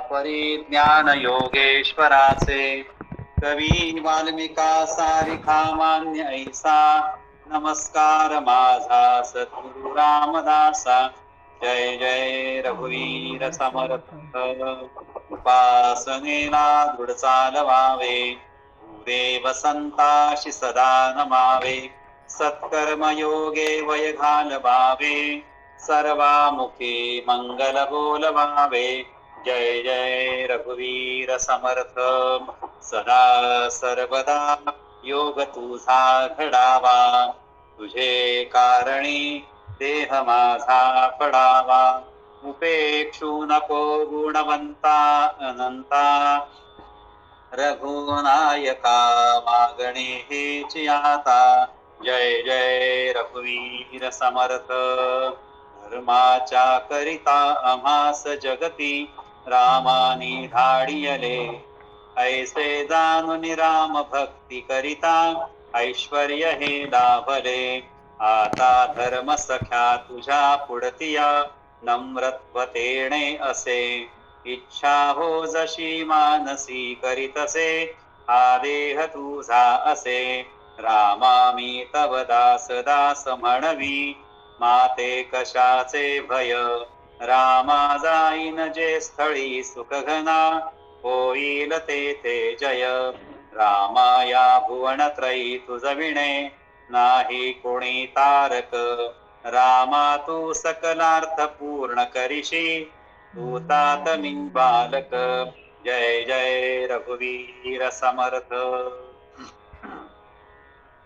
परिज्ञान योगेश्वराचे कवी वाल्मिका सारिखा मान्य ऐसा नमस्कार माझा सद्गुरु रामदासा जय जय रघुवीर समर्थ उपासनेला दृढ चालवावे पुरे वसंताशी सदा नमावे सत्कर्म योगे वय घालवावे सर्वामुखी मंगल बोलवावे जय जय रघुवीर समर्थ सदा सर्वदा योग तुझा घडावा तुझे कारणी देह माझा पडावा उपेक्षू नको गुणवंता अनंता रघुनायका मागणे हेची आता जय जय रघुवीर समर्थ धर्माच्या करिता आम्हास जगती रामानी धाडियले ऐसे जाणून राम भक्ती करिता ऐश्वर्य हे लाभले आता धर्म सख्या तुझ्या पुढतिया नम्रत्वतेने असे इच्छा हो जशी मानसी करीतसे हा देह तुझा असे रामा मी तव दास दास म्हणवी माते कशाचे भय रामा जाईन जे स्थळी सुख घना होईल तेथे जय रामा या भुवन त्रयी तुझ विणे नाही कोणी तारक रामा तू सकलार्थ पूर्ण करिशी तू तात मिन बालक जय जय रघुवीर समर्थ.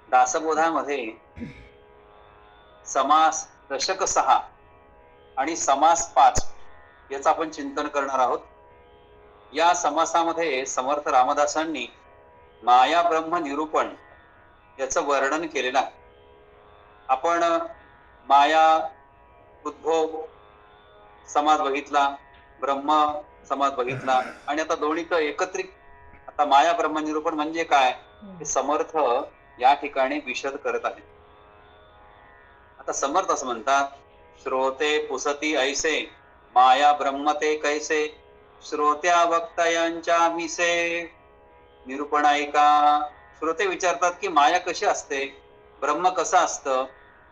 दासबोधामध्ये समास दशक 6 आणि समास 5 याचं आपण चिंतन करणार आहोत. या समासामध्ये समर्थ रामदासांनी माया ब्रह्म निरूपण याचं वर्णन केलेलं आहे. आपण माया उद्भव समाज बघितला, ब्रह्म समाज बघितला आणि आता दोन्हीचं एकत्रित आता माया ब्रह्म निरूपण म्हणजे काय हे समर्थ या ठिकाणी विशद करत आहे. आता समर्थ असं म्हणतात, श्रोते पुसती ऐसे माया ब्रह्म ते कैसे श्रोत्या वक्तयांच्या मिसे. निरूपण ऐका. श्रोते विचारतात की माया कशी असते, ब्रह्म कसं असतं.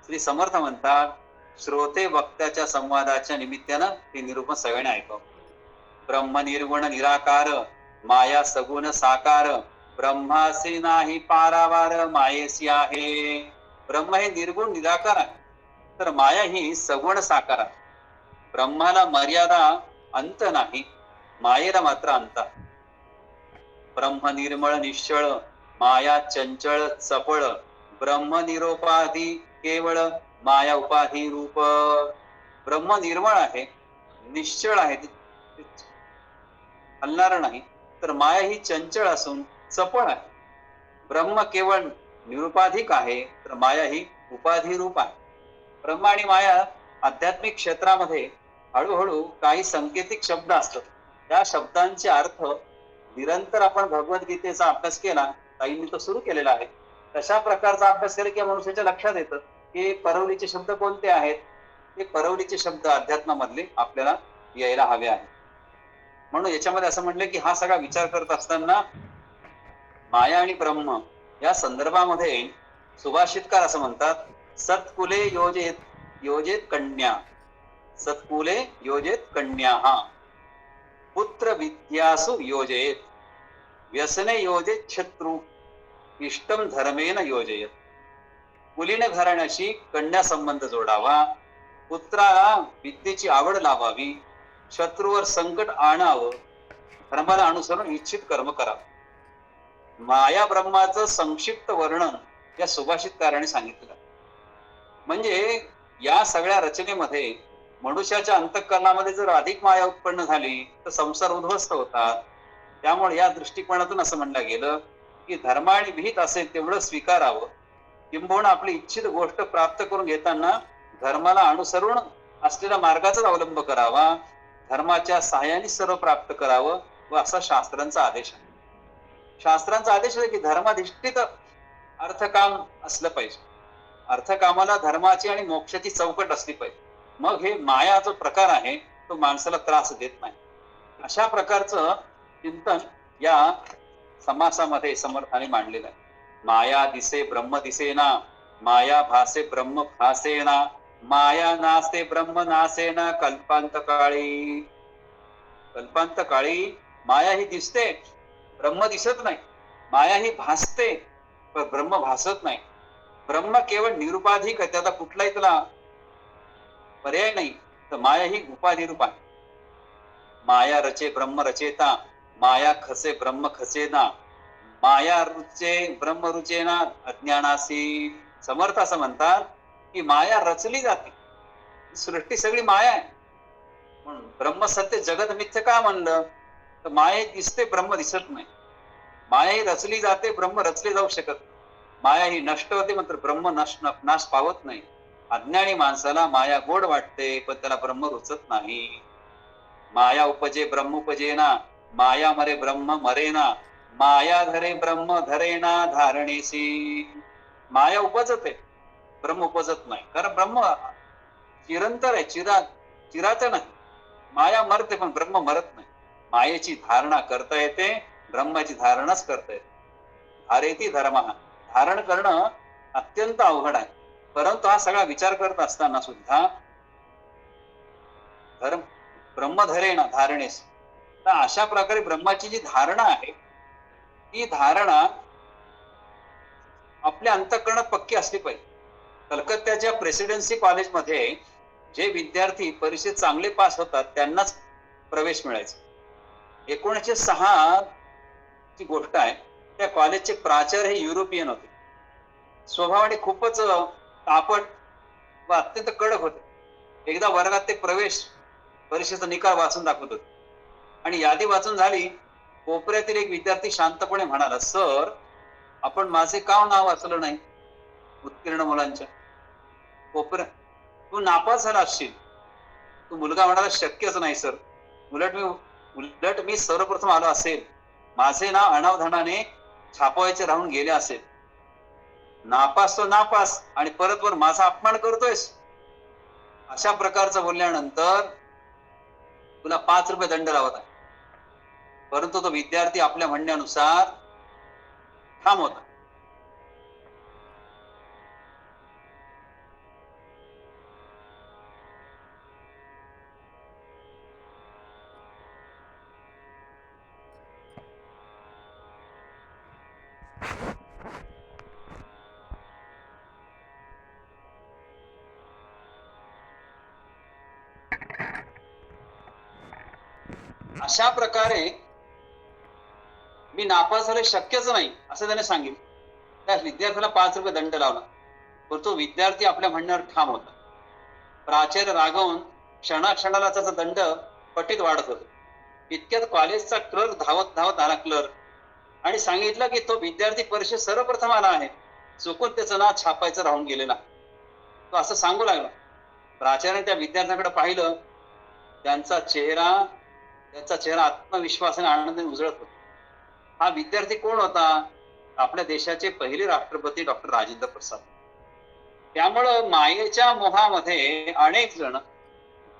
श्री समर्थ म्हणतात, श्रोते वक्त्याच्या संवादाच्या निमित्तानं ते निरूपण सगळ्यांनी ऐकावं. ब्रह्म निर्गुण निराकार माया सगुण साकार ब्रह्मासी नाही पारावार मायेसी आहे. ब्रह्म हे निर्गुण निराकार आहे तर माया ही सगुण साकार आहे. ब्रह्माला मर्यादा अंत नाही, मायेला मात्र अंत आहे. ब्रह्म निर्मळ निश्चळ माया चंचळ चपळ ब्रह्म निरोपाधी केवळ माया उपाधी रूप. ब्रह्म निर्मळ आहे, निश्चळ आहे, हलणार नाही, तर माया ही चंचळ असून चपळ आहे. ब्रह्म केवळ निरुपाधिक आहे तर माया ही उपाधी रूप आहे. ब्रह्म आणि माया आध्यात्मिक क्षेत्रामध्ये हळूहळू काही संकेतिक शब्द असतात. त्या शब्दांचे अर्थ निरंतर आपण भगवद्गीतेचा अभ्यास केला, ताईंनी तो सुरू केलेला आहे, तशा प्रकारचा अभ्यास केला की मनुष्याच्या लक्षात येतं की परवलीचे शब्द कोणते आहेत. ते परवलीचे शब्द अध्यात्मामधले आपल्याला यायला हवे आहेत. म्हणून याच्यामध्ये असं म्हणलं की हा सगळा विचार करत असताना माया आणि ब्रह्म या संदर्भामध्ये सुभाषितकार असं म्हणतात, सत्कुले योजेत योजेत कन्या सत्कुले योजेत कन्या हा पुत्र विद्यासु योजयेत व्यसने योजेत शत्रू इष्टम धर्मेन योजयेत. मुलीने घराण्याशी कन्या संबंध जोडावा, पुत्राला विद्येची आवड लावावी, शत्रूवर संकट आणावं, धर्माला अनुसरून इच्छित कर्म करावं. माया ब्रह्माचं संक्षिप्त वर्णन या सुभाषितकाराने सांगितलं. म्हणजे या सगळ्या रचनेमध्ये मनुष्याच्या अंतःकरणामध्ये जर अधिक माया उत्पन्न झाली तर संसार उद्ध्वस्त होतात. त्यामुळे या दृष्टिकोनातून असं म्हणलं गेलं की धर्म आणि विहित असेल तेवढं स्वीकारावं, किंबहुना आपली इच्छित गोष्ट प्राप्त करून घेताना धर्माला अनुसरून असलेल्या मार्गाचाच अवलंब करावा, धर्माच्या सहाय्याने सर्व प्राप्त करावं व असा शास्त्रांचा आदेश आहे. शास्त्रांचा आदेश आहे की धर्माधिष्ठित अर्थकाम असलं पाहिजे. अर्थकामाला धर्माची आणि मोक्षाची चौकट असली पाहिजे. मग हे माया जो प्रकार आहे तो माणसाला त्रास देत नाही. अशा प्रकारचं चिंतन या समासामध्ये समर्थाने मांडलेलं आहे. माया दिसे ब्रह्म दिसेना, माया भासे ब्रह्म भासेना, माया नासे ब्रह्म नासेना कल्पांत काळी. कल्पांत काळी माया ही दिसते, ब्रह्म दिसत नाही. माया ही भासते, पण ब्रह्म भासत नाही. ब्रह्म केवळ निरुपाधिक आहे, त्याचा कुठलाही त्याला पर्याय नाही. तर माया ही उपाधी रूप आहे. माया रचे ब्रह्म रचेता, माया खसे ब्रह्म खसेना, माया रुचे ब्रह्म रुचेना अज्ञानासी. समर्थ असं म्हणतात की माया रचली जाते, सृष्टी सगळी माया आहे. म्हणून ब्रह्म सत्य जगत मिथ्य का म्हणलं, तर माया दिसते ब्रह्म दिसत नाही. माया ही रचली जाते, ब्रह्म रचले जाऊ शकत. माया ही नष्ट होते, मात्र ब्रह्म नाश पावत नाही. अज्ञानी माणसाला माया गोड वाटते, पण त्याला ब्रह्म रुचत नाही. माया उपजे ब्रह्म उपजेना, माया मरे ब्रह्म मरेना, माया धरे ब्रह्म धरेना धारणेसी. माया उपजत आहे, ब्रह्म उपजत नाही. कारण ब्रह्म चिरंतर आहे, चिराचं नाही. माया मरते, पण ब्रह्म मरत नाही. मायेची धारणा करता येते, ब्रह्माची धारणाच करता येते. धारेती धर्म, धारण करणं अत्यंत अवघड आहे. परंतु हा सगळा विचार करत असताना सुद्धा धर्म ब्रह्म धरेना धारणेस, तर अशा प्रकारे ब्रह्माची जी धारणा आहे, ती धारणा आपल्या अंतःकरणात पक्की असली पाहिजे. कलकत्त्याच्या प्रेसिडेन्सी कॉलेजमध्ये जे विद्यार्थी परीक्षेत चांगले पास होतात त्यांनाच प्रवेश मिळायचा. 1906 ची गोष्ट आहे. त्या कॉलेजचे प्राचार्य हे युरोपियन होते. स्वभावाने खूपच तापट व अत्यंत कडक होते. एकदा वर्गात ते प्रवेश परीक्षेचा निकाल वाचून दाखवत होते आणि यादी वाचून झाली. कोपऱ्यातील एक विद्यार्थी शांतपणे म्हणाला, सर आपण माझे का नाव वाचलं नाही उत्तीर्ण मुलांच्या कोपऱ्यात? तू नापास झाला असशील. तू मुलगा म्हणाला, शक्यच नाही सर, उलट मी सर्वप्रथम आलो असेल, माझे नाव अनावधानाने छापवायचे राहून गेले असेल. नापास तो नापास आणि परत माझा अपमान करतोयस. अशा प्रकारचं बोलल्यानंतर तुला 5 रुपये दंड लावत आहे. परंतु तो विद्यार्थी आपल्या म्हणण्यानुसार ठाम होता. अशा प्रकारे मी नापास झाले शक्यच नाही असं त्याने सांगितलं. त्या विद्यार्थ्याला 5 रुपये दंड लावला, पण तो विद्यार्थी आपल्या म्हणण्यावर ठाम होता. प्राचार्य रागवून क्षणाक्षणाला त्याचा दंड पटीत वाढत होता. इतक्यात कॉलेजचा क्लर्क धावत आला क्लर्क आणि सांगितलं की तो विद्यार्थी परीक्षेत सर्वप्रथम आला आहे, चुकून त्याचं नाव छापायचं राहून गेलेला. तो असं सांगू लागला. प्राचार्याने त्या विद्यार्थ्याकडे पाहिलं. त्यांचा चेहरा आत्मविश्वासाने आनंदाने उजळत होता. हा विद्यार्थी कोण होता? आपल्या देशाचे पहिले राष्ट्रपती डॉक्टर राजेंद्र प्रसाद. त्यामुळं मायेच्या मोहामध्ये अनेक जण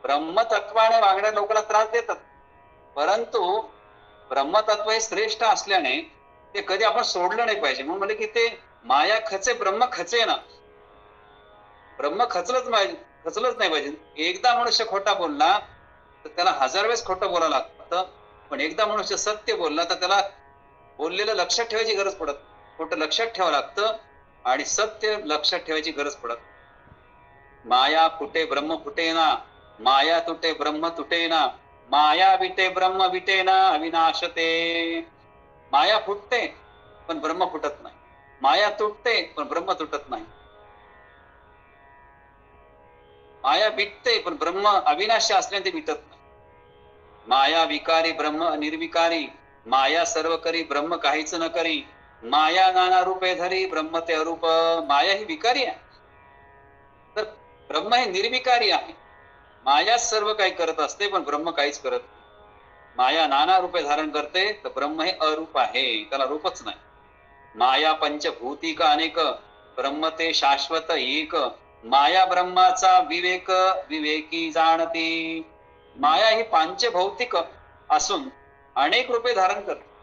ब्रह्मतत्वाने वागणाऱ्या लोकांना त्रास देतात. परंतु ब्रह्मतत्व हे श्रेष्ठ असल्याने ते कधी आपण सोडलं नाही पाहिजे. म्हणून म्हणजे की ते माया खचे ब्रह्म खचे ना, ब्रह्म खचलंच नाही पाहिजे. एकदा मनुष्य खोटा बोलला तर त्याला 1000 वेळेस खोटं बोलावं लागतं. पण एकदा मनुष्य सत्य बोलला तर त्याला बोललेलं लक्षात ठेवायची गरज पडत. खोटं लक्षात ठेवावं लागतं आणि सत्य लक्षात ठेवायची गरज पडत. माया फुटे ब्रह्म फुटेना, माया तुटे ब्रह्म तुटेना, माया विटे ब्रह्म विटेना अविनाशते. माया फुटते पण ब्रह्म फुटत नाही. माया तुटते पण ब्रह्म तुटत नाही. माया विटते पण ब्रह्म अविनाशी असल्याने ते विटत नाही. माया विकारी ब्रह्म निर्विकारी, माया सर्व करी ब्रह्म काहीच न करी, माया नाना रूपे धरी ब्रह्म ते अरूप. माया ही विकारी आहे तर ब्रह्म हे निर्विकारी आहे. माया सर्व काही करत असते पण ब्रह्म काहीच करत नाही. माया नाना रूपे धारण करते तर ब्रह्म हे अरूप आहे, त्याला रूपच नाही. माया पंचभूतिक अनेक, ब्रह्म ते शाश्वत एक. माया ब्रह्माचा विवेकी जाणती. माया ही पंचभौतिक असून अनेक रूपे धारण करते.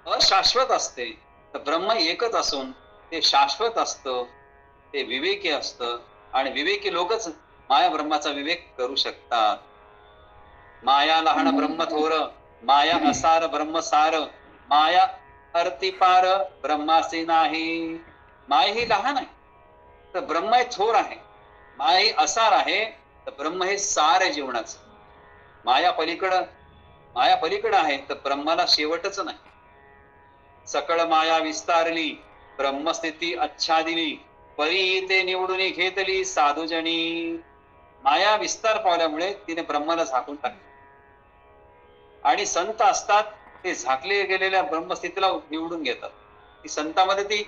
अशाश्वत असते. तर ब्रह्म एकच असून ते शाश्वत असतं, ते विवेकी असतं आणि विवेकी लोकच माया ब्रह्माचा विवेक करू शकतात. माया लहान ब्रह्म थोर, माया असार ब्रह्म सार, माया अर्तिपार ब्रह्मासी नाही. माया ही लहान आहे तर ब्रह्म हे थोर आहे. माया ही असार आहे तर ब्रह्म हे सार आहे जीवनाचं. माया पलीकडं आहे तर ब्रह्माला शेवटच नाही. सकळ माया विस्तारली, ब्रह्मस्थिती आच्छादिली, परी ते निवडून घेतली साधुजनी. माया विस्तार पावल्यामुळे तिने ब्रह्माला झाकून टाकले आणि संत असतात ते झाकले गेलेल्या ब्रह्मस्थितीला निवडून घेतात. ती संतांमध्ये ती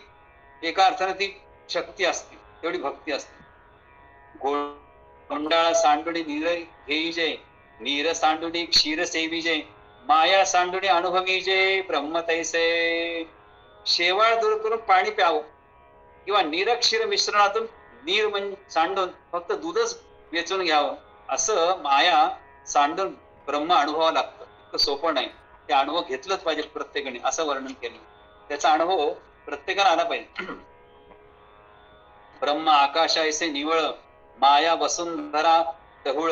एका अर्थाने ती शक्ती असते, तेवढी भक्ती असते. गोंडाळ सांडुणी नीर घेईजे, नीर सांडुणी क्षीर सेविजे, माया सांडुणी अनुभवीजे ब्रह्म तैसे. शेवाळ दूर करून पाणी प्यावं किंवा निरक्षीर मिश्रणातून नीर सांडून फक्त दूधच वेचून घ्यावं, असं माया सांडून ब्रह्म अनुभवावं लागतं. इतकं सोपं नाही. ते अनुभव घेतलंच पाहिजे प्रत्येकाने, असं वर्णन केलं. त्याचा अनुभव प्रत्येकाला आला पाहिजे. ब्रह्म आकाशायसे निवळ, माया वसुंधरा टहुळ,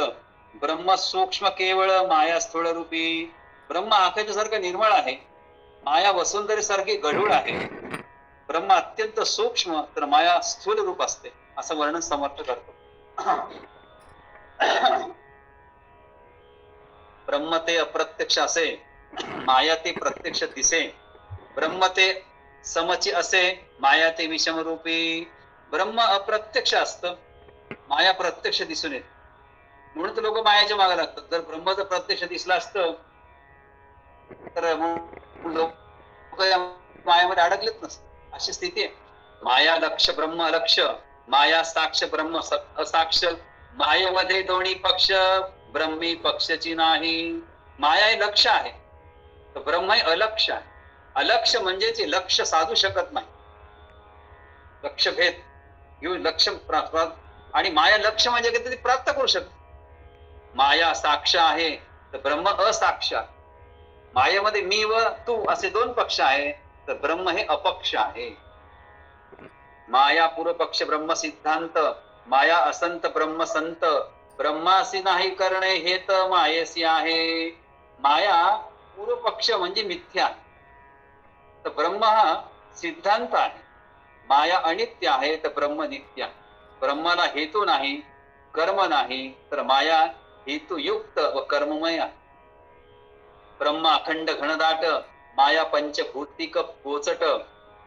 ब्रह्म सूक्ष्म केवळ माया स्थूळ रूपी. ब्रह्म आकाशासारखं निर्मळ आहे, माया वसुंधरेसारखी गढूळ आहे. ब्रह्म अत्यंत सूक्ष्म तर माया स्थूल रूप असते, असं वर्णन समर्थ करतो. ब्रह्म ते अप्रत्यक्ष असे, माया ते प्रत्यक्ष दिसे. ब्रह्म ते समची असे, माया ते विषम रूपी. ब्रह्म अप्रत्यक्ष असतं, माया प्रत्यक्ष दिसून येते. म्हणून तर लोक मायाच्या मागे लागतात. जर ब्रह्म जर प्रत्यक्ष दिसलं असतं तर लोक मायामध्ये अडकलेच नसतं. अशी स्थिती आहे. माया लक्ष ब्रह्म अलक्ष, माया साक्ष ब्रह्म असाक्ष, मायेमध्ये दोन्ही पक्ष, ब्रह्मी पक्षची नाही. माया हे लक्ष आहे तर ब्रह्म हे अलक्ष आहे. अलक्ष म्हणजे ते लक्ष साधू शकत नाही. लक्ष भेद घेऊन लक्ष आणि माया लक्ष म्हणजे ते प्राप्त करू शकत. माया साक्ष आहे तर ब्रह्म असाक्ष आहे. मायेमध्ये मी व तू असे दोन पक्ष आहे तर ब्रह्म हे अपक्ष आहे. माया पूर्वपक्ष ब्रह्म सिद्धांत, माया असंत ब्रह्म संत, ब्रह्मासी नाही करणे हे तर मायेसी आहे. माया पूर्वपक्ष म्हणजे मिथ्या, तर ब्रह्म हा सिद्धांत आहे. माया अनित्य आहे तर ब्रह्म नित्य आहे. ब्रह्माला हेतू नाही, कर्म नाही, तर माया हेतुयुक्त व कर्ममय आहे. ब्रह्म अखंड घनदाट, माया पंचभूतिक पोचट,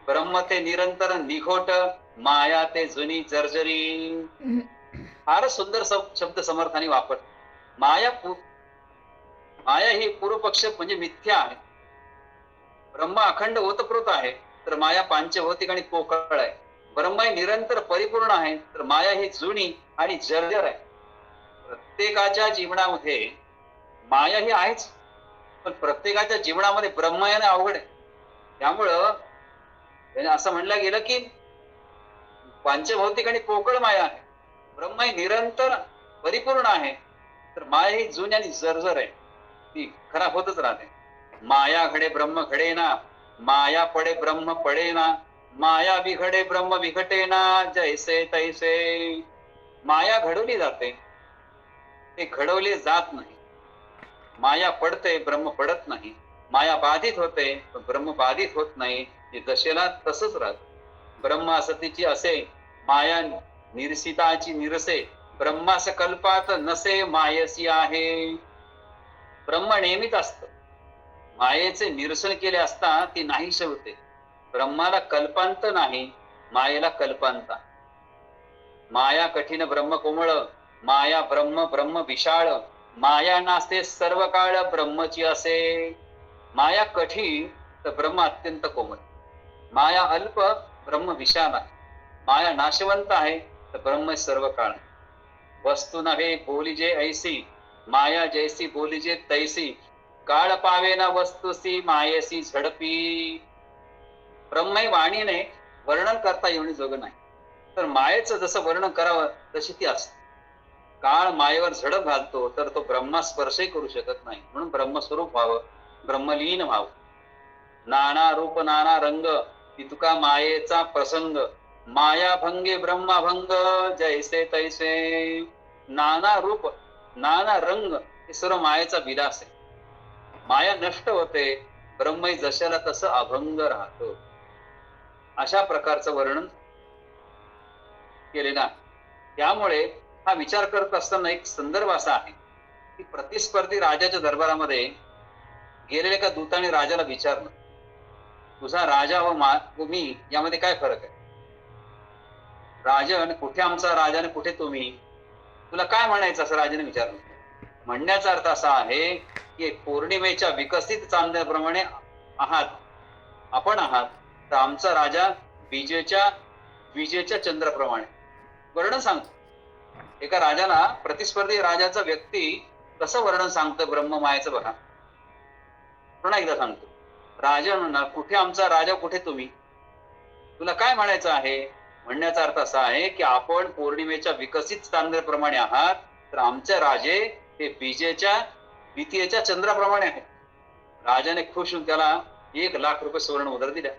ब्रह्म ते निरंतर निघोट, माया ते जुनी जर्जरी. फारच सुंदर शब्द समर्थाने वापर. माया ही पूर्वपक्ष म्हणजे मिथ्या आहे. ब्रह्म अखंड ओतप्रोत आहे तर माया पांचभौतिक आणि पोकळ आहे. ब्रह्म हे निरंतर परिपूर्ण आहे तर माया ही जुनी आणि जर्जर आहे. प्रत्येकाच्या जीवनामध्ये माया ही आहेच, पण प्रत्येकाच्या जीवनामध्ये ब्रह्म येणं अवघड आहे. त्यामुळं असं म्हणलं गेलं की पांचभौतिक आणि पोकळ माया आहे, ब्रह्म हे निरंतर परिपूर्ण आहे, तर माया ही जुनी आणि जर्जर आहे, ती खराब होतच राहते. माया घडे ब्रह्म घडे ना, माया पडे ब्रह्म पडे ना, माया बिघडे ब्रह्म बिघटे ना, जैसे तैसे. माया घडवली जाते, ते घडवले जात नाही. माया पडते, ब्रह्म पडत नाही. माया बाधित होते, ब्रह्म बाधित होत नाही. हे दशेला तसंच राहत. ब्रह्म असतीची असे, माया निरसिताची निरसे, ब्रह्मास कल्पात नसे मायसी आहे. ब्रह्म नेहमीच असत, मायेचे निरसन केले असता ती नाहीशी होते. ब्रह्माला कल्पांत नाही, मायेला कल्पांत. माया कठीण ब्रह्म कोमळ, माया ब्रह्म ब्रह्म विशाळ, माया नास्ते सर्व काळ ब्रह्मची असे. माया कठीण तर ब्रह्म अत्यंत कोमल. माया अल्प, ब्रह्म विशाल आहे. माया नाशवंत आहे तर ब्रह्म सर्व काळ. वस्तू नव्हे बोलिजे ऐसी, माया जैसी बोलिजे तैसी, काळ पावे ना वस्तुसी मायेसी झडपी. ब्रह्म ही वाणीने वर्णन करता येऊन जोग नाही, तर मायेचं जसं वर्णन करावं तशी ती असते. काळ मायेवर झडप घालतो तर तो ब्रह्मा स्पर्शही करू शकत नाही. म्हणून ब्रह्मस्वरूप व्हावं, ब्रह्मलीन व्हावं. नाना रूप नाना रंग इतका मायेचा प्रसंग, माया भंगे ब्रह्मभंग जैसे तैसे. नाना रूप नाना रंग हे सर्व मायेचा विलास आहे. माया नष्ट होते, ब्रह्मही जशाला तसं अभंग राहतो. अशा प्रकारचं वर्णन केलेलं आहे. त्यामुळे हा विचार करत असताना एक संदर्भ असा आहे की प्रतिस्पर्धी राजाच्या दरबारामध्ये गेलेल्या एका दूताने राजाला विचारलं, तुझा राजा व मी यामध्ये काय फरक आहे? राजन, कुठे आमचा राजा आणि कुठे तुम्ही? तुला काय म्हणायचं असं राजाने विचारलं. म्हणण्याचा अर्थ असा आहे की पौर्णिमेच्या विकसित चांदण्याप्रमाणे आपण आहात, तर आमचा राजा विजेच्या चंद्राप्रमाणे. वर्णन सांगतो. एका राजाला प्रतिस्पर्धी राजाचा व्यक्ती कसं वर्णन सांगतं ब्रह्ममायेचं बघा. पुन्हा एकदा सांगतो. राजन, कुठे आमचा राजा कुठे तुम्ही? तुला काय म्हणायचं आहे? म्हणण्याचा अर्थ असा आहे की आपण पौर्णिमेच्या विकसित चांद्राप्रमाणे आहात, तर आमचे राजे हे द्वितीयेच्या चंद्राप्रमाणे आहेत. राजाने खुश होऊन त्याला 1,00,000 रुपये सुवर्ण मुद्रा दिल्या.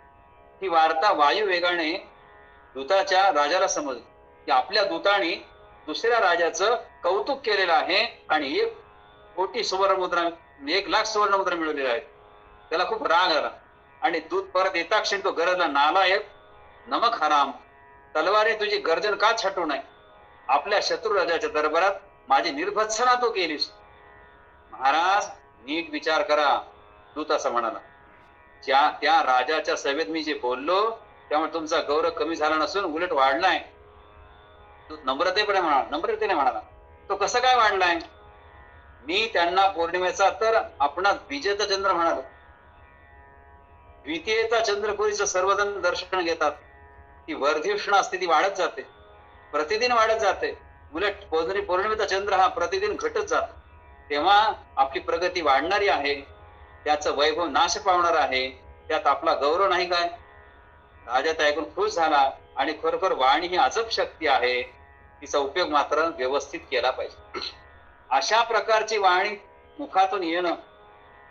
ही वार्ता वायू वेगाने दूताच्या राजाला समजली की आपल्या दूताने दुसऱ्या राजाचं कौतुक केलेलं आहे आणि 1,00,000 सुवर्ण मुद्रा मिळवलेल्या आहेत. त्याला खूप राग आला आणि दूत परत येता क्षणी तो गरजला, नालायक, नमक हराम, तलवारी तुझी गर्जन का छाटू नये? आपल्या शत्रू राजाच्या दरबारात माझी निर्भत्सना तू केलीस. महाराज, नीट विचार करा, दूत असं म्हणाला. त्या राजाच्या सभेत मी जे बोललो त्यामुळे तुमचा गौरव कमी झाला नसून उलट वाढलाय. तू नम्रतेने म्हणाला. तो कसं काय वाढलाय? मी त्यांना पौर्णिमेचा तर आपणास विजेचा चंद्र म्हणालो. द्वितीयेचा चंद्रपुरीचं सर्वजण दर्शन घेतात. ती वर्धिष्णू असते, ती वाढत जाते, प्रतिदिन वाढत जाते. उलट पौर्णिमेचा चंद्र हा प्रतिदिन घटत जातो. तेव्हा आपली प्रगती वाढणारी आहे, त्याचं वैभव नाश पावणार आहे. त्यात आपला गौरव नाही काय? राजा ते ऐकून खुश झाला आणि खरोखर वाणी ही अजब शक्ती आहे, तिचा उपयोग मात्र व्यवस्थित केला पाहिजे. अशा प्रकारची वाणी मुखातून येणं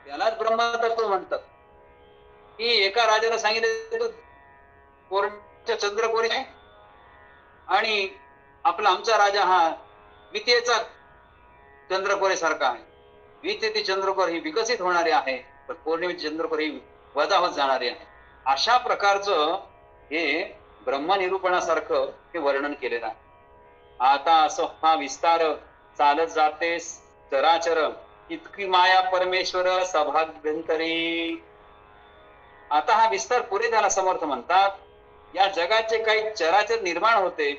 त्यालाच ब्रह्मतत्व म्हणतात. की एका राजाला सांगितलं पौर्णिमेच्या चंद्रकोरी आणि आमचा राजा हा द्वितीयेचा चंद्रकोरे सारखा आहे. द्वितीय चंद्रकोर ही विकसित होणारी आहे, पण पौर्णिमेची चंद्रकोर ही वजा होत जाणारी आहे. अशा प्रकारचं हे ब्रह्मनिरूपणासारखं हे वर्णन केलेलं आहे. आता असं हा विस्तार चालत जाते चराचर, इतकी माया परमेश्वर सभाभ्यंतरी. आता हा विस्तार पुरे झाला. समर्थ म्हणतात, या जगाचे काही चराचर निर्माण होते,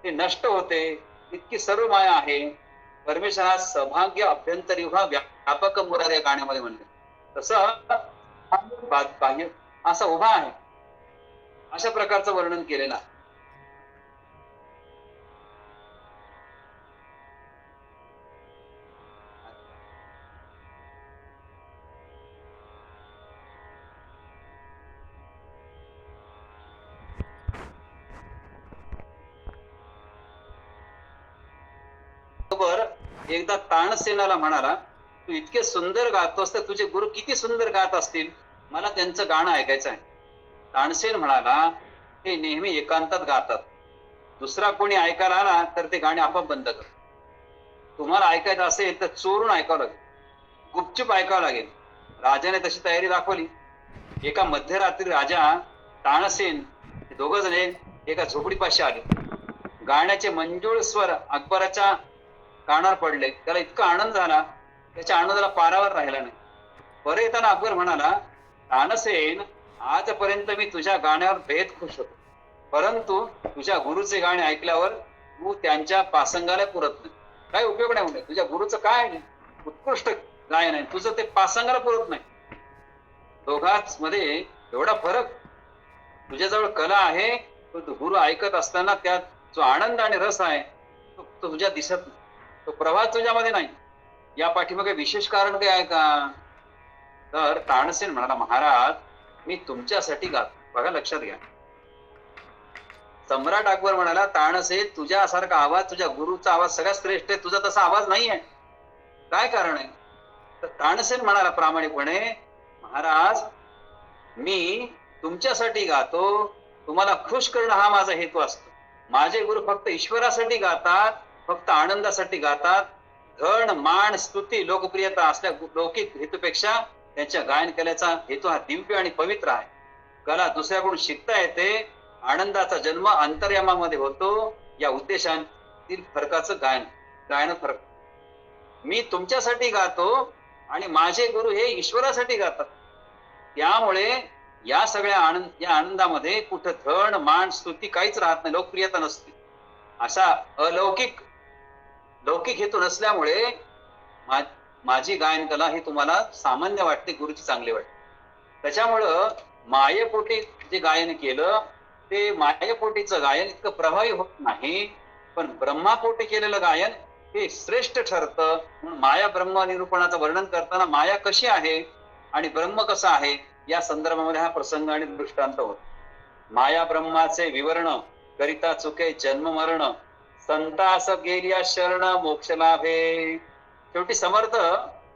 ते नष्ट होते, इतकी सर्व माया आहे. परमेश्वर हा सौभाग्य अभ्यंतरी व्यापक मुरार या गाण्यामध्ये म्हणले. तसं बाह्य असा उभा आहे, अशा प्रकारचं वर्णन केलेलं आहे. एकदा तानसेनाला म्हणाला, तू इतके सुंदर गातोस तर तुझे गुरु किती सुंदर गात असतील, मला त्यांचं गाणं ऐकायचं आहे. तानसेन म्हणाला, ते नेहमी एकांतात गातात, दुसरा कोणी ऐकायला आला तर ते गाणे आपोआप बंद कर. तुम्हाला ऐकायचं असेल तर चोरून ऐकावं लागेल, गुपचूप ऐकावं लागेल. राजाने तशी तयारी दाखवली. एका मध्यरात्री राजा तानसेन हे दोघ जण एका झोपडीपाशी आले. गाण्याचे मंजूळ स्वर अकबराच्या कानावर पडले. त्याला इतका आनंद झाला, त्याच्या आनंदाला पारावर राहिला नाही. परत येताना अकबर म्हणाला, तानसेन, आजपर्यंत मी तुझ्या गाण्यावर बेहद खुश होतो, परंतु तुझ्या गुरुचे गाणे ऐकल्यावर तू त्यांच्या पासंगाला पुरत नाही. काय उपयोग नाही म्हणजे तुझ्या गुरुचं काय उत्कृष्ट गायन आहे, तुझं ते पासंगाला पुरत नाही. दोघांच मध्ये एवढा फरक. तुझ्याजवळ कला आहे, तो गुरु ऐकत असताना त्यात जो आनंद आणि रस आहे तो तुझ्या दिसत नाही, तो प्रवाह तुझ्यामध्ये नाही. या पाठीमागे विशेष कारण काय आहे का? तर तानसेन म्हणाला, महाराज, मी तुमच्यासाठी गातो. बघा, लक्षात घ्या, सम्राट अकबर म्हणाला, तानसे तुझ्यासारखा आवाज, तुझ्या गुरुचा आवाज सगळ्यात श्रेष्ठ आहे, तुझा तसा आवाज नाही आहे, काय कारण आहे? तर तानसेन म्हणाला प्रामाणिकपणे, महाराज मी तुमच्यासाठी गातो, तुम्हाला खुश करणं हा माझा हेतू असतो. माझे गुरु फक्त ईश्वरासाठी गातात, फक्त आनंदासाठी गातात. धन मान स्तुती लोकप्रियता असल्या लौकिक हेतूपेक्षा त्यांच्या गायन कलेचा हेतू हा दिव्य आणि पवित्र आहे. कला दुसऱ्याकडून शिकता येते, आनंदाचा जन्म अंतर्यामामध्ये होतो, या उद्देशातील फरकाचं गायन फरक. मी तुमच्यासाठी गातो आणि माझे गुरु हे ईश्वरासाठी गातात. त्यामुळे या सगळ्या या आनंदामध्ये कुठं धन मान स्तुती काहीच राहत नाही, लोकप्रियता नसते. असा लौकिक हेतू नसल्यामुळे माझी गायन कला ही तुम्हाला सामान्य वाटते, गुरुची चांगली वाटते. त्याच्यामुळं मायेपोटी जे गायन केलं ते मायेपोटीचं गायन इतकं प्रभावी होत नाही, पण ब्रह्मापोटी केलेलं गायन हे श्रेष्ठ ठरतं. म्हणून माया ब्रह्म निरूपणाचं वर्णन करताना माया कशी आहे आणि ब्रह्म कसं आहे या संदर्भामध्ये हा प्रसंग आणि दृष्टांत होतो. माया ब्रह्माचे विवरण करिता चुके जन्म मरण, संतास गेलिया शरण मोक्ष लाभे. शेवटी समर्थ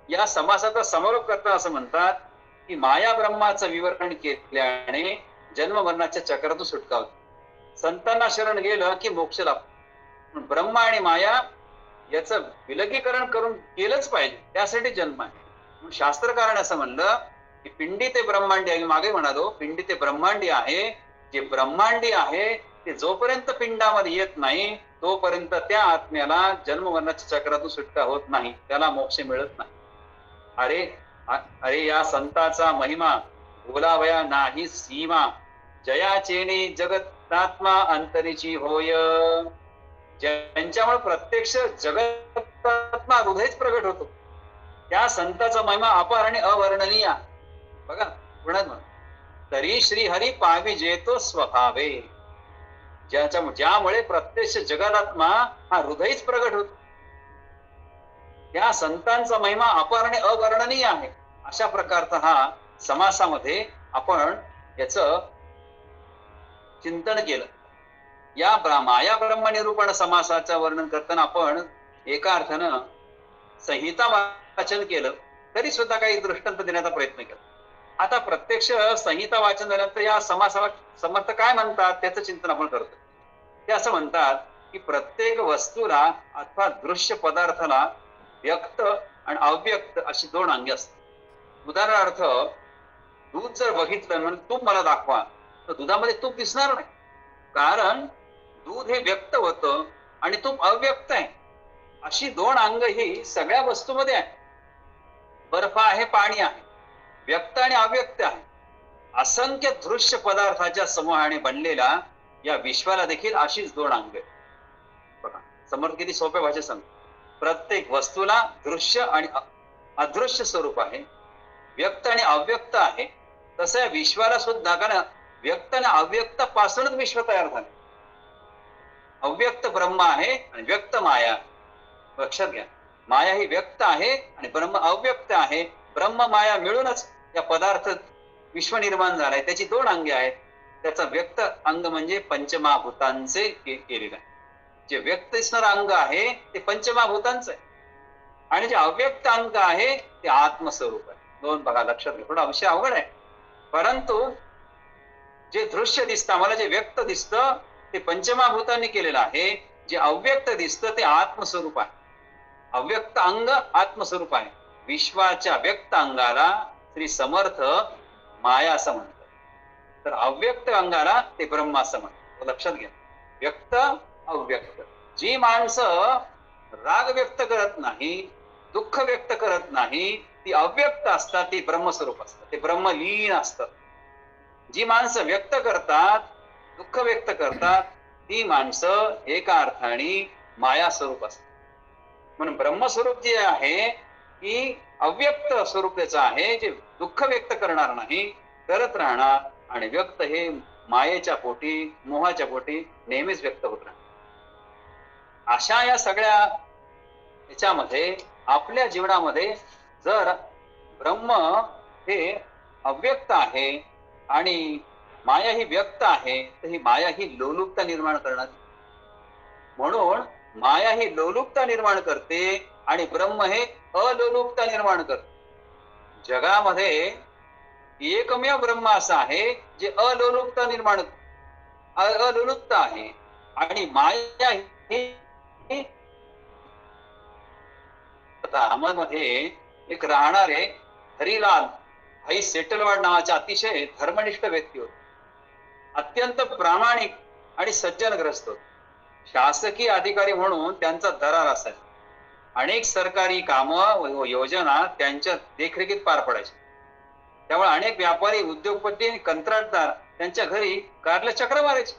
या समासाचा समारोप करता असं म्हणतात की माया ब्रह्माचं विवरण केल्याने जन्म मरणाच्या चक्रातून सुटका होती. संतांना शरण गेलं की मोक्ष लाभतो. ब्रह्म आणि माया याचं विलगीकरण करून केलंच पाहिजे, त्यासाठी जन्म आहे. म्हणून शास्त्रकाराने असं म्हणलं की पिंडी ते ब्रह्मांडी आहे. मागे म्हणालो पिंडी ते ब्रह्मांडी आहे. जे ब्रह्मांडी आहे ते जोपर्यंत पिंडामध्ये येत नाही तोपर्यंत त्या आत्म्याला जन्म मरणाच्या चक्रातून सुटका होत नाही, त्याला मोक्ष मिळत नाही. अरे या संताचा महिमा बोलावया नाही सीमा, जयाचेने जगतात्मा अंतरीची होय. ज्यांच्यामुळे प्रत्यक्ष जगतात्मा हृदयच प्रगट होतो त्या संताचा महिमा अपार आणि अवर्णनीय. बघा पुण्यात तरी श्रीहरी पावी जेतो स्वभावे, ज्यामुळे प्रत्यक्ष जगतात्मा हा हृदयच प्रगट होतो त्या संतांचा महिमा अपार आणि अवर्णनीय आहे. अशा प्रकारचा हा समासामध्ये आपण याच चिंतन केलं. या माया ब्रह्म निरूपण समासाचं वर्णन करताना आपण एका अर्थानं संहिता वाचन केलं तरी सुद्धा काही दृष्टांत देण्याचा प्रयत्न केला. आता प्रत्यक्ष संहिता वाचन झाल्यानंतर या समासाला समर्थ काय म्हणतात त्याचं चिंतन आपण करतो. ते असं म्हणतात की प्रत्येक वस्तूला अथवा दृश्य पदार्थाला व्यक्त आणि अव्यक्त अशी दोन अंगे असतात. उदाहरणार्थ दूध जर बघितलं म्हणजे तूप मला दाखवा तर दुधामध्ये तूप दिसणार नाही, कारण दूध हे व्यक्त होतं आणि तूप अव्यक्त आहे. अशी दोन अंग ही सगळ्या वस्तूमध्ये आहे. बर्फ आहे, पाणी आहे, व्यक्त आणि अव्यक्त आहे. असंख्य दृश्य पदार्थाच्या समूहाने बनलेल्या या विश्वाला देखील अशीच दोन अंग आहेत. बघा समर्थ किती सोप्या भाषेत सांगतो. प्रत्येक वस्तूला दृश्य आणि अदृश्य स्वरूप आहे, व्यक्त आणि अव्यक्त आहे. तसं या विश्वाला सुद्धा, कारण व्यक्त आणि अव्यक्त पासूनच विश्व तयार झाले. अव्यक्त ब्रह्म आहे आणि व्यक्त माया. लक्षात घ्या, माया ही व्यक्त आहे आणि ब्रह्म अव्यक्त आहे. ब्रह्म माया मिळूनच या पदार्थ विश्व निर्माण झालाय. त्याची दोन अंगे आहेत. त्याचा व्यक्त अंग म्हणजे पंचमहाभूतांचे केलेलं आहे. जे व्यक्त दिसणारं अंग आहे ते पंचमहाभूतांचं आहे आणि जे अव्यक्त अंग आहे ते आत्मस्वरूप आहे. दोन बघा लक्षात घ्या. थोडा विषय अवघड आहे, परंतु जे दृश्य दिसतं आम्हाला, जे व्यक्त दिसतं ते पंचमहाभूतांनी केलेलं आहे. जे अव्यक्त दिसतं ते आत्मस्वरूप आहे. अव्यक्त अंग आत्मस्वरूप आहे. विश्वाच्या व्यक्त अंगाला श्री समर्थ माया असं म्हणतात, तर अव्यक्त अंगाला ते ब्रह्म असं म्हणतात. लक्षात घ्या, व्यक्त अव्यक्त. जी माणसं राग व्यक्त करत नाही, दुःख व्यक्त करत नाही, ती अव्यक्त असतात, ती ब्रह्मस्वरूप असतात, ते ब्रह्मलीन असतात. जी माणसं व्यक्त करतात, दुःख व्यक्त करतात, ती माणसं एका अर्थाने माया स्वरूप असतात. म्हणून ब्रह्मस्वरूप जे आहे की अव्यक्त स्वरूप त्याचं आहे, जे दुःख व्यक्त करणार नाही, करत राहणार, आणि व्यक्त हे मायेच्या पोटी मोहाच्या पोटी नेहमीच व्यक्त होत राहणार. अशा या सगळ्या याच्यामध्ये आपल्या जीवनामध्ये जर ब्रह्म हे अव्यक्त आहे आणि माया ही व्यक्त आहे, तर ही माया ही लोलुपता निर्माण करणार. म्हणून माया ही लोलुपता निर्माण करते आणि ब्रह्म हे अलोलुपता निर्माण करते. जगामध्ये एकमेव ब्रह्म असं आहे जे अलोलुपता निर्माण अलोलुपता आहे आणि माया ही मध्ये एक राहणारे हरिलाल भाई सेटलवाड नावाचे अतिशय धर्मनिष्ठ व्यक्ती होते. अत्यंत प्रामाणिक आणि सज्जनग्रस्त होते. शासकीय अधिकारी म्हणून त्यांचा दरार असायचा. अनेक सरकारी कामं व योजना त्यांच्या देखरेखीत पार पडायच्या. त्यामुळे अनेक व्यापारी, उद्योगपती आणि कंत्राटदार त्यांच्या घरी कारले चक्र मारायचे.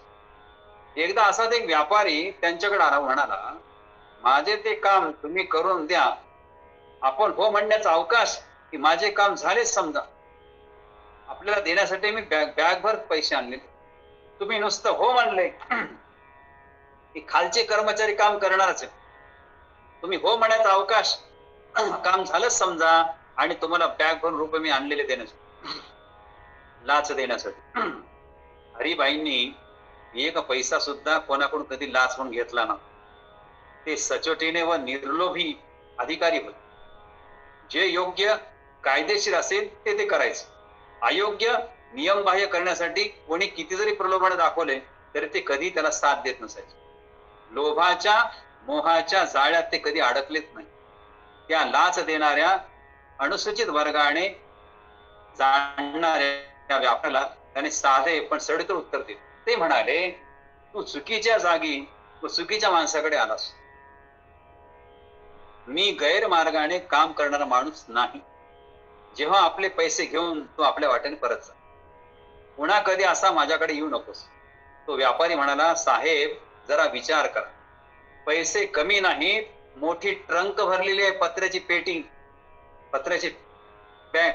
एकदा असाच एक व्यापारी त्यांच्याकडे आला, म्हणाला, माझे ते काम तुम्ही करून द्या. आपण हो म्हणण्याचा अवकाश की माझे काम झालेच समजा. आपल्याला देण्यासाठी मी बॅगभर पैसे आणले. तुम्ही नुसतं हो म्हणले की खालचे कर्मचारी काम करणारच आहे. तुम्ही हो म्हणायचा अवकाश, काम झालंच समजा आणि तुम्हाला बॅगभर रुपये मी आणलेले देण्यासाठी, लाच देण्यासाठी. हरिबाईंनी एक पैसा सुद्धा कोणाकडून कधी लाच म्हणून घेतला ना. ते सचोटीने व निर्लोभी अधिकारी होते. जे योग्य कायदेशीर असेल ते करायचे. अयोग्य नियमबाह्य करण्यासाठी कोणी किती जरी प्रलोभन दाखवले तरी ते कधी त्याला साथ देत नसायचे. लोभाच्या मोहाच्या जाळ्यात ते कधी अडकलेच नाही. त्या लाच देणाऱ्या अनुसूचित वर्गाने जाणणाऱ्या व्यापाऱ्याला त्याने साधे पण सडकर उत्तर दिले. ते म्हणाले, तू चुकीच्या जागी व चुकीच्या माणसाकडे आलास. मी गैरमार्गाने काम करणारा माणूस नाही. जेव्हा आपले पैसे घेऊन तू आपल्या वाटेने परत जा. पुन्हा कधी असा माझ्याकडे येऊ नकोस. तो व्यापारी म्हणाला, साहेब जरा विचार करा. पैसे कमी नाहीत, मोठी ट्रंक भरलेली आहे, पत्र्याची पेटी, पत्र्याची बॅग,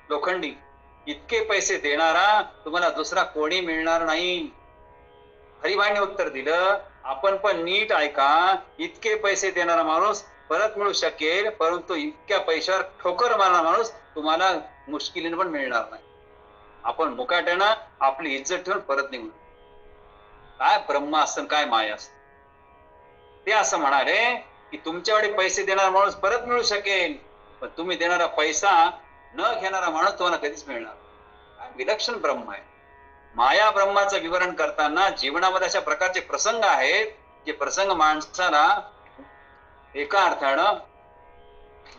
लोखंडी. इतके पैसे देणारा तुम्हाला दुसरा कोणी मिळणार नाही. हरिभाईने उत्तर दिलं, आपण पण नीट ऐका. इतके पैसे देणारा माणूस परत मिळू शकेल, परंतु इतक्या पैशावर ठोकर मारणारा माणूस तुम्हाला मुश्किलीने पण मिळणार नाही. आपण मुकाट्यानं आपली इज्जत ठेवून परत निघू. काय ब्रह्म असतं, काय माया असतं. ते असं म्हणाले की तुमच्याकडे पैसे देणारा माणूस परत मिळू शकेल, पण तुम्ही देणारा पैसा न घेणारा माणूस तुम्हाला कधीच मिळणार. विलक्षण ब्रह्म आहे. माया ब्रह्माचं विवरण करताना जीवनामध्ये अशा प्रकारचे प्रसंग आहेत जे प्रसंग माणसाला एका अर्थानं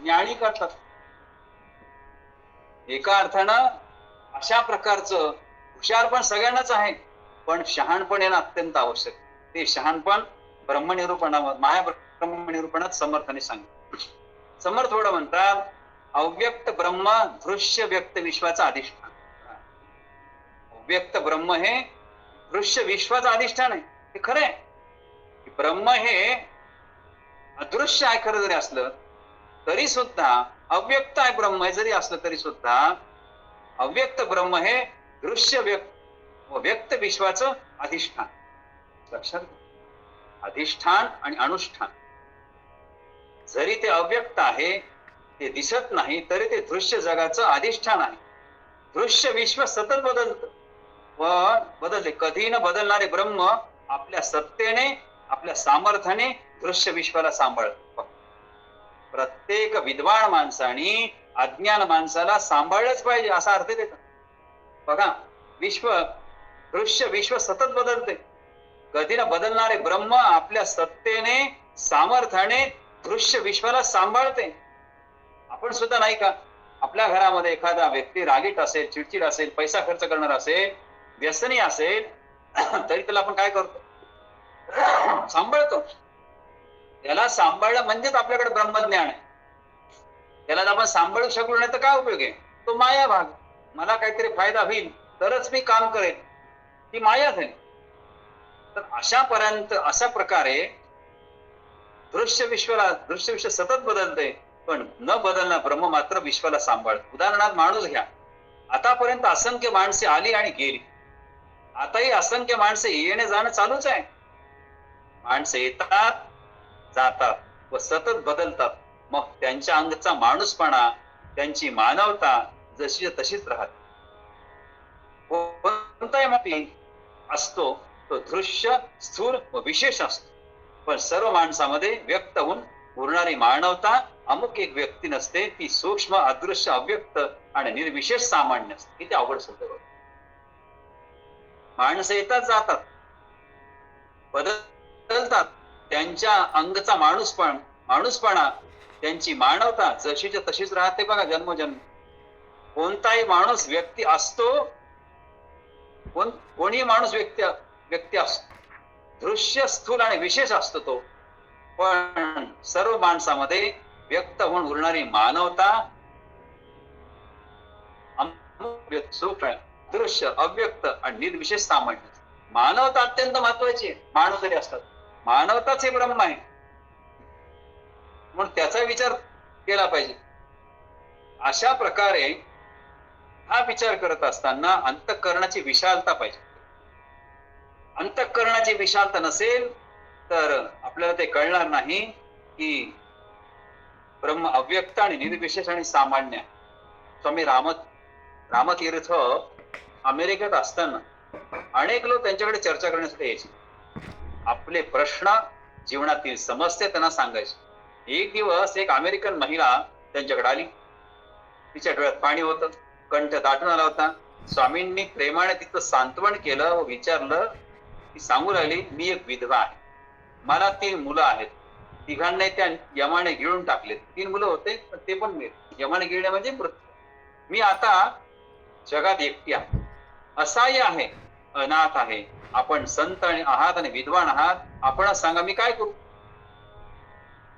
ज्ञानी करतात. एका अर्थानं अशा प्रकारचं हुशारपण सगळ्यांनाच आहे, पण शहाणपण येणं अत्यंत आवश्यक. ते शहाणपण ब्रह्मनिरूपणावर, माया ब्रह्मनिरूपणात समर्थाने सांगितलं. समर्थ थोडं म्हणतात, अव्यक्त ब्रह्म दृश्य व्यक्त विश्वाचा अधिष्ठान. अव्यक्त ब्रह्म हे दृश्य विश्वाचं अधिष्ठान आहे. हे खरं आहे. ब्रह्म हे अदृश्य आहे खरं जरी असलं तरी सुद्धा, अव्यक्त आहे ब्रह्म हे जरी असलं तरी सुद्धा, अव्यक्त ब्रह्म हे दृश्य व्यक्त विश्वाचं अधिष्ठान. लक्षात, अधिष्ठान आणि अनुष्ठान. जरी ते अव्यक्त आहे, ते दिसत नाही, तरी ते दृश्य जगाचं अधिष्ठान आहे. दृश्य विश्व सतत बदलत व बदलते. कधी न बदलणारे ब्रह्म आपल्या सत्तेने, आपल्या सामर्थ्याने दृश्य विश्वाला सांभाळत. प्रत्येक विद्वान माणसाने अज्ञान माणसाला सांभाळलंच पाहिजे असा अर्थ देतात. बघा, दृश्य विश्व सतत बदलते. कधी न बदलणारे ब्रह्म आपल्या सत्तेने, सामर्थ्याने दृश्य विश्वाला सांभाळते. आपण सुद्धा नाही का, आपल्या घरामध्ये एखादा व्यक्ती रागीट असेल, चिडचिड असेल, पैसा खर्च करणार असेल, व्यसनी असेल, तरी त्याला आपण काय करतो? सांभाळतो. त्याला सांभाळलं म्हणजेच आपल्याकडे ब्रह्मज्ञान आहे. त्याला आपण सांभाळू शकलो नाही तर काय उपयोग आहे? तो माया भाग. मला काहीतरी फायदा होईल तरच मी काम करेन, ती माया झाली. तर अशा प्रकारे दृश्य विश्व सतत बदलते, पण न बदलणार ब्रह्म मात्र विश्वाला सांभाळत. उदाहरणार्थ माणूस घ्या. आतापर्यंत असंख्य माणसे आली आणि गेली. आताही असंख्य माणसे येणे जाणं चालूच आहे. माणसं येतात, जातात व सतत बदलतात. मग त्यांच्या अंगचा माणूसपणा, त्यांची मानवता जशी तशीच राहते. कोणताही माणूस असतो तो दृश्य, स्थूल व विशेष असतो. पण सर्व माणसामध्ये व्यक्त होऊन उरणारी मानवता अमुक एक व्यक्ती नसते, ती सूक्ष्म, अदृश्य, अव्यक्त आणि निर्विशेष सामान्य असते. किती अवघड शब्द बघ. माणसं येतात जातात, बदलतात, त्यांच्या अंगचा माणूसपणा, त्यांची मानवता जशीच्या तशीच राहते बघा जन्मोजन्म. कोणताही माणूस व्यक्ती असतो, कोणी माणूस व्यक्ती असतो. दृश्य, स्थूल आणि विशेष असतो तो. पण सर्व माणसामध्ये व्यक्त होऊन उरणारी मानवता दृश्य, अव्यक्त आणि निर्विशेष सामान्य. मानवता अत्यंत महत्वाची आहे. मानव तरी असतात, मानवताच हे ब्रह्म आहे म्हणून त्याचा विचार केला पाहिजे. अशा प्रकारे हा विचार करत असताना अंतःकरणाची विशालता पाहिजे. अंतःकरणाची विशालता नसेल तर आपल्याला ते कळणार नाही की ब्रह्म अव्यक्त आणि निर्विशेष आणि सामान्य. स्वामी रामतीर्थ अमेरिकेत असताना अनेक लोक त्यांच्याकडे चर्चा करण्यासाठी यायचे. आपले प्रश्न, जीवनातील समस्या त्यांना सांगायचे. एक दिवस एक अमेरिकन महिला त्यांच्याकडे आली. तिच्या डोळ्यात पाणी होतं, कंठ दाटून आला होता. स्वामींनी प्रेमाने तिचं सांत्वन केलं व विचारलं. ती सांगू लागली, मी एक विधवा आहे, मला 3 मुलं आहेत, तिघांना त्या यमाने गिळून टाकले. 3 मुलं होते पण ते पण यमाने गिळणे म्हणजे मृत्यू. मी आता जगात एकटी आहे, असाही आहे, अनाथ आहे. आपण संत आहात आणि विद्वान आहात, आपणच सांगा मी काय करू,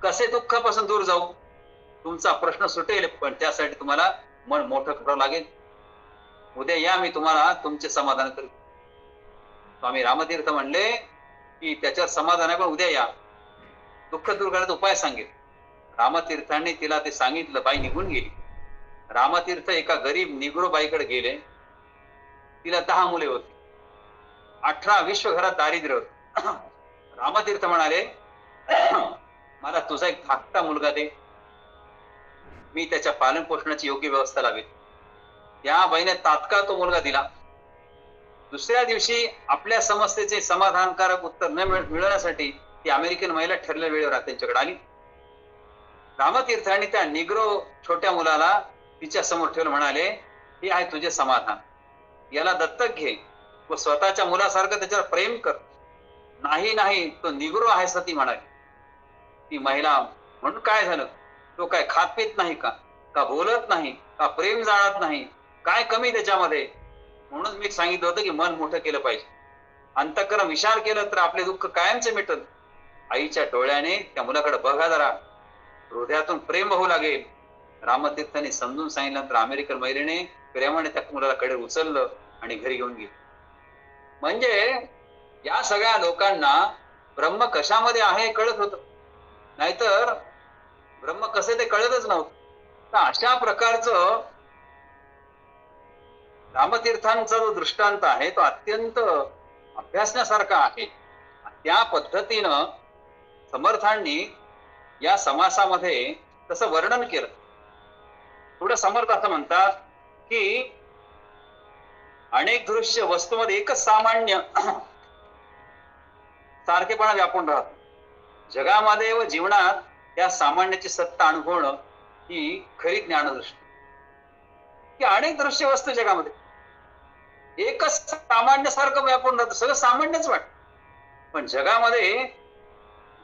कसे दुःखापासून दूर जाऊ. तुमचा प्रश्न सुटेल, पण त्यासाठी तुम्हाला मन मोठं करावं लागेल. उद्या या, मी तुम्हाला तुमचे समाधान करू. स्वामी रामतीर्थ म्हणले की त्याच्यावर समाधान आहे, पण उद्या या, दुःख दूर करण्याचा उपाय सांगेल. रामतीर्थांनी तिला ते सांगितलं. बाई निघून गेली. रामतीर्थ एका गरीब निग्रो बाईकडे गेले. तिला 10 मुले होती, 18-20 घरात दारिद्र्य होत. रामतीर्थ म्हणाले, मला तुझा एक धाकटा मुलगा दे, मी त्याच्या पालन पोषणाची योग्य व्यवस्था लावेल. त्या बाईने तात्काळ तो मुलगा दिला. दुसऱ्या दिवशी आपल्या समस्येचे समाधानकारक उत्तर न मिळवण्यासाठी ती अमेरिकन महिला ठरलेल्या वेळेवर त्यांच्याकडे आली. रामतीर्थांनी त्या निग्रो छोट्या मुलाला तिच्या समोर ठेवून म्हणाले, हे आहे तुझे समाधान, याला दत्तक घे व स्वतःच्या मुलासारखं त्याच्यावर प्रेम कर. नाही, तो निग्रो आहे असं ती म्हणाली. ती महिला म्हणून काय झालं, तो काय खात पीत नाही का बोलत नाही का, प्रेम जाणत नाही, काय कमी त्याच्यामध्ये. म्हणून मी सांगितलं होतं की मन मोठं केलं पाहिजे, अंतःकरण विचार केलं तर आपले दुःख कायमचे मिटल. आईच्या डोळ्याने त्या मुलाकडे बघा जरा, हृदयातून प्रेम होऊ लागेल. रामतीर्थांनी समजून सांगितल्यानंतर अमेरिकन महिलेने प्रेमाने त्या मुलाला कडे उचललं आणि घरी घेऊन गेले. म्हणजे या सगळ्या लोकांना ब्रह्म कशामध्ये आहे कळत होतं, नाहीतर ब्रह्म कसे ते कळतच नव्हतं. तर अशा प्रकारचं रामतीर्थांचा जो दृष्टांत आहे तो अत्यंत अभ्यासण्यासारखा आहे. त्या पद्धतीनं समर्थांनी या समासामध्ये तसं वर्णन केलं. पुढे समर्थ असं म्हणतात की अनेक दृश्य वस्तूमध्ये एकच सामान्य सारखेपणा व्यापून राहतो. जगामध्ये व जीवनात या सामान्याची सत्ता अनुभवणं ही खरी ज्ञानदृष्टी. की अनेक दृश्य वस्तू जगामध्ये एकच सामान्य सारखं व्यापून राहतं, सगळं सामान्यच वाटत. पण जगामध्ये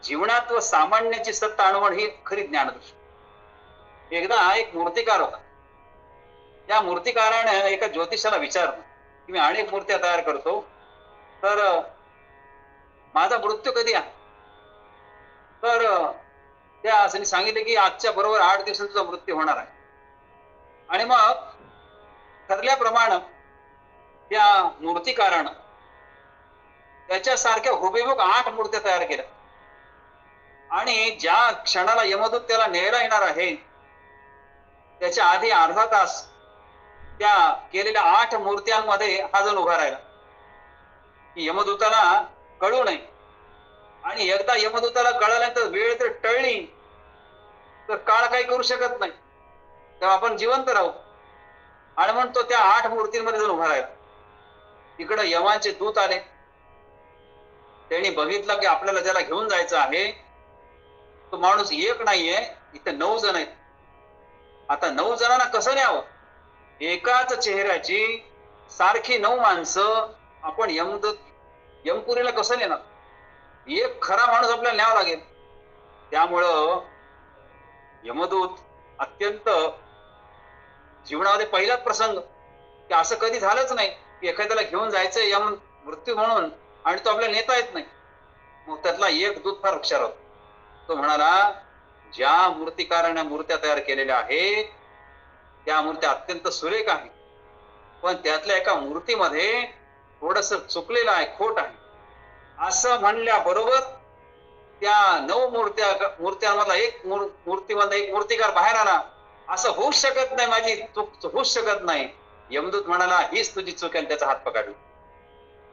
जीवनात व सामान्याची सत्ता अनुभवणं ही खरी ज्ञानदृष्टी. एकदा एक मूर्तिकार होता. त्या मूर्तिकाराने एका ज्योतिषाला विचारलं की मी अनेक मूर्त्या तयार करतो, तर माझा मृत्यू कधी आहे. तर त्या असं सांगितले की आजच्या बरोबर 8 दिवसांत तुझा मृत्यू होणार आहे. आणि मग ठरल्याप्रमाणे त्या मूर्तिकारानं त्याच्यासारख्या हुबेहूब 8 मूर्त्या तयार केल्या. आणि ज्या क्षणाला यमदूत त्याला न्यायला येणार आहे त्याच्या आधी अर्धा तास त्या केलेल्या 8 मूर्त्यांमध्ये हा जण उभा राहिला की यमदूताला कळू नये. आणि एकदा यमदूताला कळाल्यानंतर वेळ तर टळली तर काळ काही करू शकत नाही, तेव्हा आपण जिवंत राहू. आणि म्हणून तो त्या 8 मूर्तींमध्ये जाऊन उभा राहिला. तिकडे यमाचे दूत आले. त्यांनी बघितलं की आपल्याला ज्याला घेऊन जायचं आहे तो माणूस एक नाहीये, इथे 9 जण आहेत. आता 9 जणांना कसं न्यावं? एकाच चेहऱ्याची सारखी 9 माणसं आपण यमपुरीला कसं नेणार? एक खरा माणूस आपल्याला न्यावा लागेल. त्यामुळं यमदूत अत्यंत जीवनामध्ये पहिलाच प्रसंग की असं कधी झालंच नाही की एखाद्याला घेऊन जायचं यम मृत्यू म्हणून आणि तो आपल्याला नेता येत नाही. मग त्यातला एक दूत फार हुशार होता. तो म्हणाला, ज्या मूर्तिकाराने मूर्त्या तयार केलेल्या आहेत त्या मूर्त्या अत्यंत सुरेख आहेत, पण त्यातल्या एका मूर्तीमध्ये थोडस चुकलेलं आहे, खोट आहे. असं म्हणल्याबरोबर त्या 9 मूर्त्यांमधला एक मूर्तीमधला एक मूर्तिकार बाहेर आला. असं होऊच शकत नाही, माझी चूक होऊच शकत नाही. यमदूत म्हणाला, हीच तुझी चूक आहे. त्याचा हात पकडला.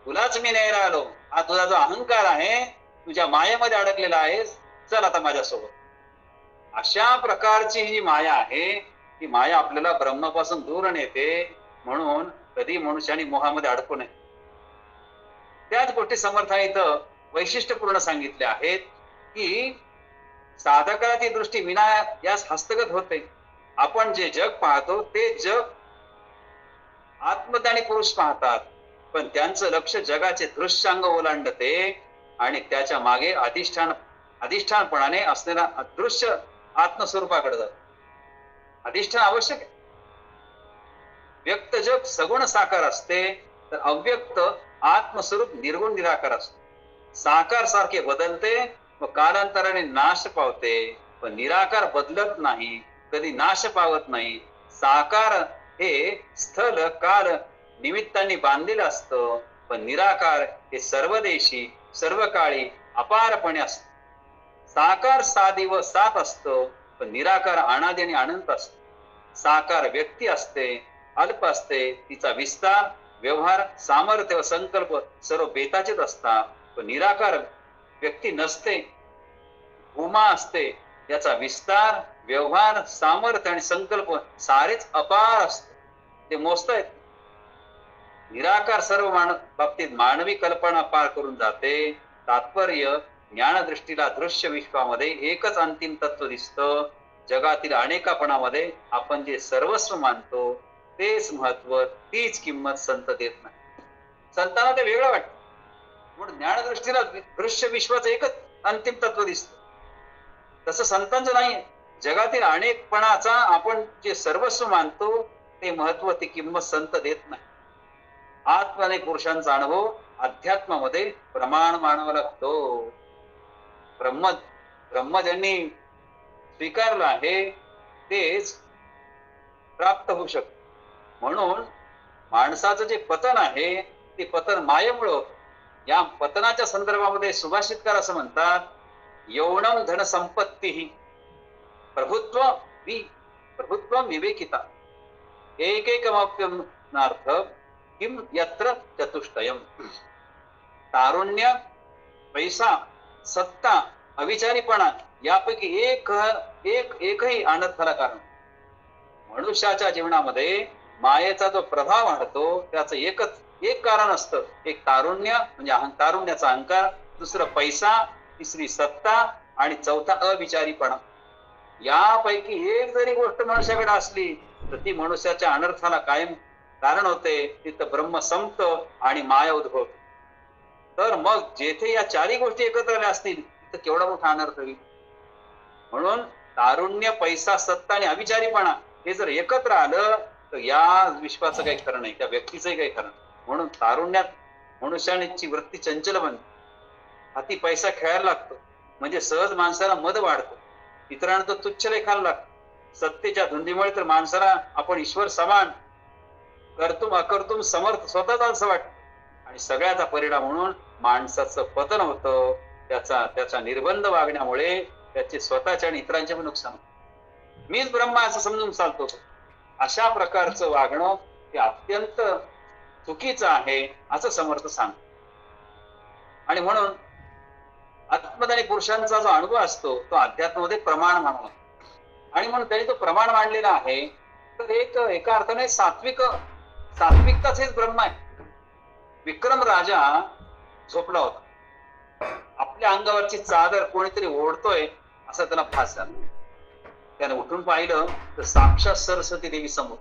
तुलाच मी न्यायला आलो. हा तुझा जो अहंकार आहे, तुझ्या मायेमध्ये अडकलेला आहेस, चल आता माझ्यासोबत. अशा प्रकारची ही माया आहे, ती माया आपल्याला ब्रह्मापासून दूर नेते. म्हणून कधी मनुष्याने मोहामध्ये अडकू नये. त्याच गोष्टी समर्थाने इथं वैशिष्ट्यपूर्ण सांगितले आहेत की साधकाला ती दृष्टी विना यास हस्तगत होते. आपण जे जग पाहतो ते जग आत्मज्ञानी पुरुष पाहतात, पण त्यांचं लक्ष जगाचे दृश्यांग ओलांडते आणि त्याच्या मागे अधिष्ठानपणाने असलेला अदृश्य आत्मस्वरूपाकडे जात. अधिष्ठान आवश्यक आहे. व्यक्त जग सगुण साकार असते, तर अव्यक्त आत्मस्वरूप निर्गुण निराकार असते. साकार सारखे बदलते व कालांतराने नाश पावते, पण निराकार बदलत नाही, कधी नाश पावत नाही. साकार हे स्थल काल निमित्तांनी बांधलेलं असतं, पण निराकार हे सर्वदेशी सर्व काळी अपारपणे असत. साकार साधी व सात असतं, पण निराकार अनादी आणि अनंत असत. साकार व्यक्ती असते, अल्प असते, तिचा विस्तार व्यवहार सामर्थ्य व संकल्प सर्व बेताचेच असतात. पण निराकार व्यक्ती नसते, भूमा असते, याचा विस्तार व्यवहार सामर्थ्य आणि संकल्प सारेच अपार असते, ते मोजता येत. निराकार सर्व बाबतीत मानवी कल्पना पार करून जाते. तात्पर्य, ज्ञानदृष्टीला दृश्य विश्वामध्ये एकच अंतिम तत्व दिसतं. जगातील अनेकापणामध्ये आपण जे सर्वस्व मानतो तेच महत्व, तीच किंमत संत देत नाही. संतांना ते वेगळं वाटतं. म्हणून ज्ञानदृष्टीला दृश्य विश्वाचं एकच अंतिम तत्व दिसतं. तसं संतांचं नाही. जगातील अनेकपणाचा आपण जे सर्वस्व मानतो ते महत्व, ती किंमत संत देत नाही. आत्म आणि पुरुषांचा अनुभव अध्यात्मामध्ये प्रमाण मानावा लागतो. ब्रह्म ज्यांनी स्वीकारलं आहे तेच प्राप्त होऊ शकत. म्हणून माणसाचं जे पतन आहे ते पतन मायेमुळे होतं. या पतनाच्या संदर्भामध्ये सुभाषितकार असं म्हणतात, यौवनम धन संपत्ती प्रभुत्व विवेकिता एकैकमप्यनार्थ किम यत्र चतुष्टयम. तारुण्य, पैसा, सत्ता, अविचारीपणा यापैकी एकही अनर्थाला कारण. मनुष्याच्या जीवनामध्ये मायेचा जो प्रभाव वाढतो त्याचं एक कारण असतं. एक तारुण्य म्हणजे तारुण्याचा अहंकार, दुसरं पैसा, तिसरी सत्ता आणि चौथा अविचारीपणा. यापैकी एक जरी गोष्ट मनुष्याकडे असली तर ती मनुष्याच्या अनर्थाला कायम कारण होते. तिथं ब्रह्म संपतं आणि माया उद्भवते. तर मग जेथे या चारही गोष्टी एकत्र आल्या असतील तिथं केवढा मोठा अनर्थ होईल. म्हणून तारुण्य, पैसा, सत्ता आणि अविचारीपणा हे जर एकत्र आलं तर या विश्वाचं काही खरं नाही, त्या व्यक्तीचंही काही खरं नाही. म्हणून तारुण्यात मनुष्याची वृत्ती चंचल बनते. हाती पैसा खेळायला लागतो म्हणजे सहज माणसाला मद वाढतं, इतरांना तो तुच्छ लेखायला लागतो. सत्तेच्या धुंदीमुळे तर माणसाला आपण ईश्वर समान, कर्तुम अकर्तुम समर्थ स्वतःच असं वाटतं. आणि सगळ्याचा परिणाम म्हणून माणसाचं पतन होतं. त्याचा निर्बंध वागण्यामुळे त्याचे स्वतःचे आणि इतरांचे पण नुकसान होतं. मीच ब्रह्मा असं समजून चालतो. अशा प्रकारचं वागणं हे अत्यंत चुकीचं आहे असं समर्थ सांगतो. आणि म्हणून आत्मज्ञानी पुरुषांचा जो अनुभव असतो तो अध्यात्मामध्ये प्रमाण मानला. आणि म्हणून त्यांनी तो प्रमाण मांडलेला आहे. तर एका अर्थाने सात्विकताच हेच ब्रह्म आहे. विक्रम राजा झोपला होता. आपल्या अंगावरची चादर कोणीतरी ओढतोय असं त्याला भास झाला. त्याने उठून पाहिलं तर साक्षात सरस्वती देवी समोर.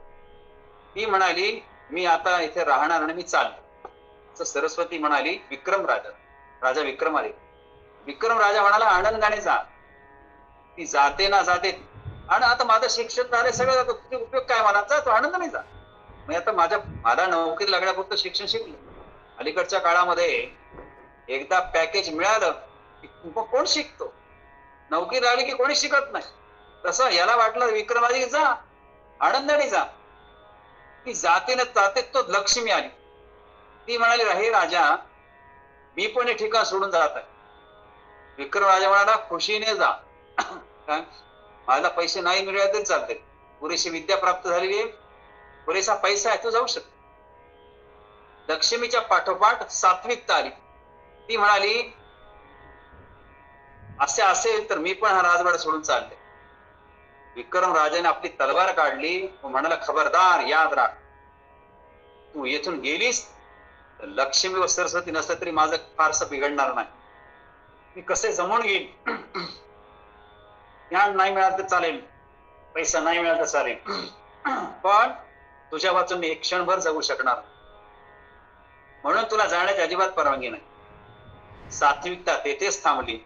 ती म्हणाली, मी आता इथे राहणार आणि मी चाललो. असं सरस्वती म्हणाली विक्रम राजा. राजा विक्रम आले. विक्रम राजा म्हणाला, आनंदाने जा. ती जाते ना जाते, आणि आता माझं शिक्षण झालं, सगळं जातं, तुझे उपयोग काय, मला जा, तू आनंदाने जा. मी आता मला नोकरी लागण्यापुरतं शिक्षण शिकलो. अलीकडच्या काळामध्ये एकदा पॅकेज मिळालं की कोण शिकतो, नोकरी लागली की कोणी शिकत नाही. तसं याला वाटलं विक्रमाजी जा, आनंदाने जा. ती जाते ना जाते तो लक्ष्मी आली. ती म्हणाली, हे राजा, मी पण हे ठिकाण सोडून जात आहे. विक्रम राजा म्हणाला, खुशीने जा. काय, मला पैसे नाही मिळाले तरी चालते, पुरेशी विद्या प्राप्त झालेली आहे, पुरेसा पैसा आहे, तो जाऊ शकतो. लक्ष्मीच्या पाठोपाठ सात्विकता आली. ती म्हणाली, असे असेल तर मी पण हा राजवाडा सोडून चालले. विक्रम राजाने आपली तलवार काढली व म्हणाला, खबरदार, याद राख, तू येथून गेलीस तर लक्ष्मी व सरस्वती नसलं तरी माझं फारसं बिघडणार नाही. मी कसे जमून घेईल. ज्ञान नाही मिळालं तर चालेल, पैसा नाही मिळाला तर चालेल, पण तुझ्या वाचून मी एक क्षणभर जगू शकणार, म्हणून तुला जाण्याची अजिबात परवानगी नाही. सात्विकता तेथेच थांबली.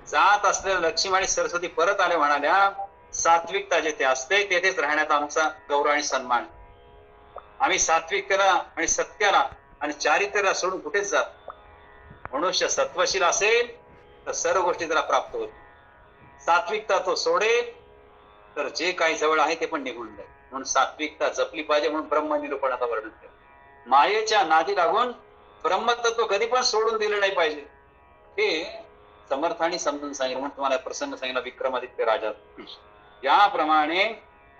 जात असलेल्या लक्ष्मी आणि सरस्वती परत आले, म्हणाल्या, सात्विकता जिथे असते तेथेच राहण्याचा आमचा गौरव आणि सन्मान. आम्ही सात्विकतेला आणि सत्याला आणि चारित्र्याला सोडून कुठेच जात. मनुष्य सत्वशील असेल तर सर्व गोष्टी त्याला प्राप्त होतील. सात्विकता तो सोडेल तर जे काही जवळ आहे ते पण निघून जाईल. म्हणून सात्विकता जपली पाहिजे. म्हणून ब्रह्मनिरूपणाचा वर्णन केलं. मायेच्या नादी लागून ब्रह्मतत्व कधी पण सोडून दिलं नाही पाहिजे, हे समर्थाने समजून सांगितलं. म्हणून तुम्हाला प्रसंग सांगितला विक्रमादित्य राजा. याप्रमाणे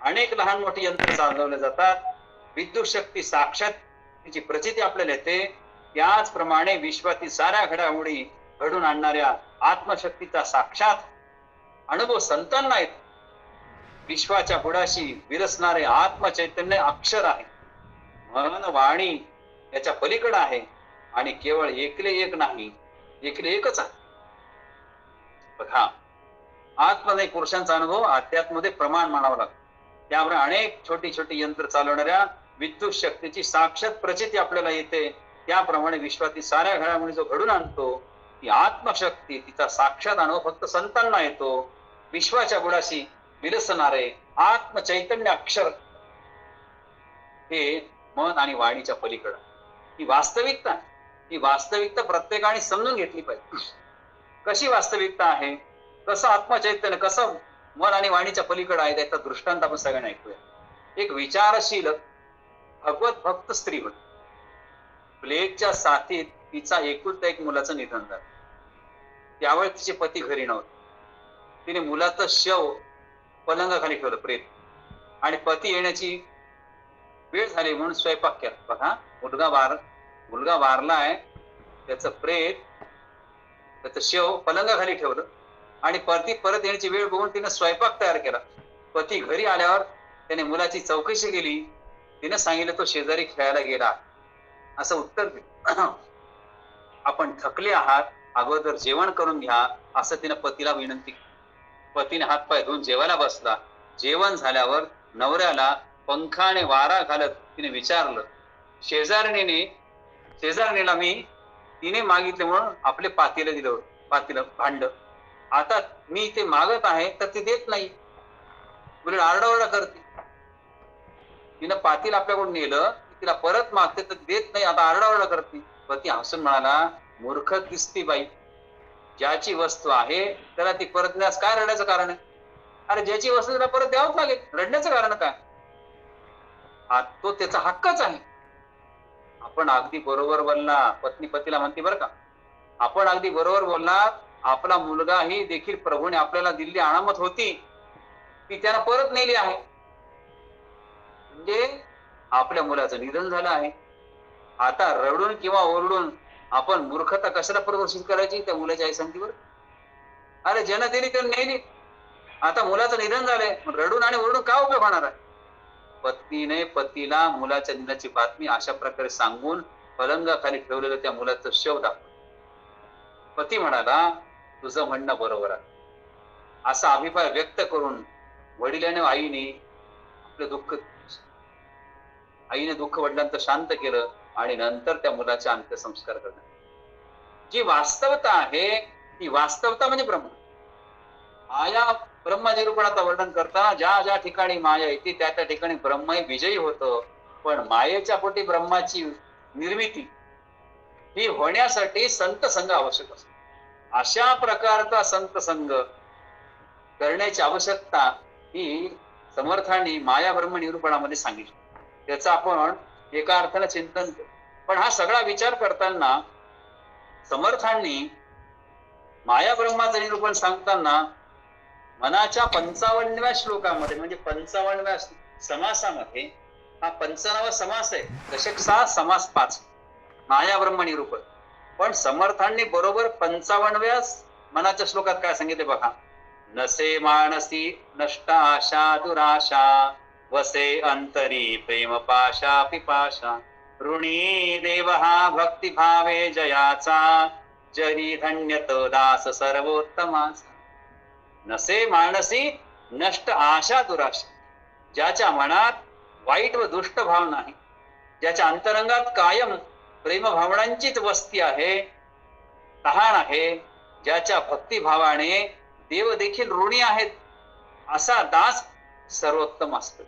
अनेक लहान मोठी यंत्र चालवले जातात. विद्युत शक्ती साक्षात तिची प्रचिती आपल्याला येते. त्याचप्रमाणे विश्वातील साऱ्या घडामोडी घडून आणणाऱ्या आत्मशक्तीचा साक्षात अनुभव संतांना येतो. विश्वाच्या बुडाशी विरसणारे आत्मचैतन्य अक्षर आहे, मन वाणी याच्या पलीकडे आहे, आणि केवळ एकले एक नाही, एकले एकच आहे. बघा, आत्मदय पुरुषांचा अनुभव अध्यात्मध्ये प्रमाण मानावा लागतो. त्यामुळे अनेक छोटी छोटी यंत्र चालवणाऱ्या विद्युत शक्तीची साक्षात प्रचिती आपल्याला येते. त्याप्रमाणे विश्वातील साऱ्या घडामोडी जो घडून आणतो ती आत्मशक्ती, तिचा साक्षात अनुभव फक्त संतांना येतो. विश्वाच्या बुडाशी विलसणारे आत्मचैतन्य अक्षर हे मन आणि वाणीच्या पलीकडे ही वास्तविकता. ही वास्तविकता प्रत्येकाने समजून घेतली पाहिजे. कशी वास्तविकता आहे, कसं आत्मचैतन्य, कसं मन आणि वाणीच्या पलीकडे आहे, त्याचा दृष्टांत आपण सगळ्यांना ऐकूया. एक विचारशील भगवत भक्त स्त्री होती. प्लेगच्या साथीत तिचा एकुलता एक मुलाचं निधन झालं. त्यावेळी तिचे पती घरी नव्हते. तिने मुलाचं शव पलंगाखाली ठेवलं प्रेत, आणि पती येण्याची वेळ झाली म्हणून स्वयंपाक केला. बघा, मुलगा वारलाय, त्याचं प्रेत, त्याचं शव पलंगाखाली ठेवलं, आणि पती परत येण्याची वेळ बघून तिने स्वयंपाक तयार केला. पती घरी आल्यावर त्याने मुलाची चौकशी केली. तिने सांगितलं तो शेजारी खेळायला गेला, असं उत्तर दिलं. आपण थकले आहात, अगोदर जेवण करून घ्या, असं तिने पतीला विनंती केली. पतीने हातपाय धुवून जेवायला बसला. जेवण झाल्यावर नवऱ्याला पंखाने वारा घालत तिने विचारलं, शेजारणीला मी तिने मागितले म्हणून आपले पातेलं दिलं, पातेलं भांड, आता मी ते मागत आहे तर ती देत नाही, उलट आरडाओरडा करते. तिनं पातील आपल्याकडून नेलं, तिला परत मागते तर देत नाही, आता आरडाओरडा करते. पती हसून म्हणाला, मूर्ख दिसती बाई, ज्याची वस्तू आहे त्याला ती परत देण्यास काय रडायचं कारण आहे? अरे ज्याची वस्तू त्याला परत द्यावंच लागेल, रडण्याचं कारण काय? तो त्याचा हक्कच आहे. आपण अगदी बरोबर बोलला, पत्नी पतीला म्हणते बरं का, आपण अगदी बरोबर बोललात. आपला मुलगा ही देखील प्रभूने आपल्याला दिलेली अनामत होती, ती त्यानं परत नेली आहे. म्हणजे आपल्या मुलाचं निधन झालं आहे. आता रडून किंवा ओरडून आपण मूर्खता कशाला प्रदर्शित करायची त्या मुलाच्या आई संगतीवर? अरे ज्यानं दिली त्यानं नेली, आता मुलाचं निधन झालंय, रडून आणि ओरडून का उपयोग होणार आहे? पत्नीने पतीला मुलाच्या निधनाची बातमी अशा प्रकारे सांगून पलंगाखाली ठेवलेलं त्या मुलाचं शव दाखवलं. पती म्हणाला, तुझं म्हणणं बरोबर आहे. असा अभिप्राय व्यक्त करून वडिलांनी आईने दुःख वडिलांचं शांत केलं आणि नंतर त्या मुलाचे अंत्यसंस्कार करण्यात. जी वास्तवता आहे ती वास्तवता म्हणजे ब्रह्म. माया ब्रह्म निरूपणाचं वर्णन करताना ज्या ज्या ठिकाणी माया येते त्या त्या ठिकाणी ब्रह्म विजयी होतं. पण मायेच्या पोटी ब्रह्माची निर्मिती ही होण्यासाठी संत संघ आवश्यक असतो. अशा प्रकारचा संत संघ करण्याची आवश्यकता ही समर्थांनी माया ब्रह्म निरूपणामध्ये सांगितली. त्याचं आपण एका अर्थानं चिंतन करू. पण हा सगळा विचार करताना समर्थांनी माया ब्रह्माचं निरूपण सांगताना मनाच्या 55व्या श्लोकामध्ये म्हणजे 55व्या समासामध्ये हा 95वा समास आहे. दशक 6 समास 5 माया ब्रह्म निरूपण. पण समर्थांनी बरोबर 55व्या मनाच्या श्लोकात काय सांगितले बघा. नसे मानसी नष्ट आशा दुराशा वसे अंतरी प्रेम पाशा पिपाशा ऋणी देव हा भक्तिभावे जयाचा जरी धन्यत दास सर्वोत्तमाचा. नसे मानसी नष्ट आशा दुराशा. ज्याच्या मनात वाईट व दुष्ट भाव नाही, ज्याच्या अंतरंगात कायम प्रेम भावनांचीच वस्ती आहे, तहान आहे, ज्याच्या भक्तिभावाने देव देखील ऋणी आहेत, असा दास सर्वोत्तम असतो.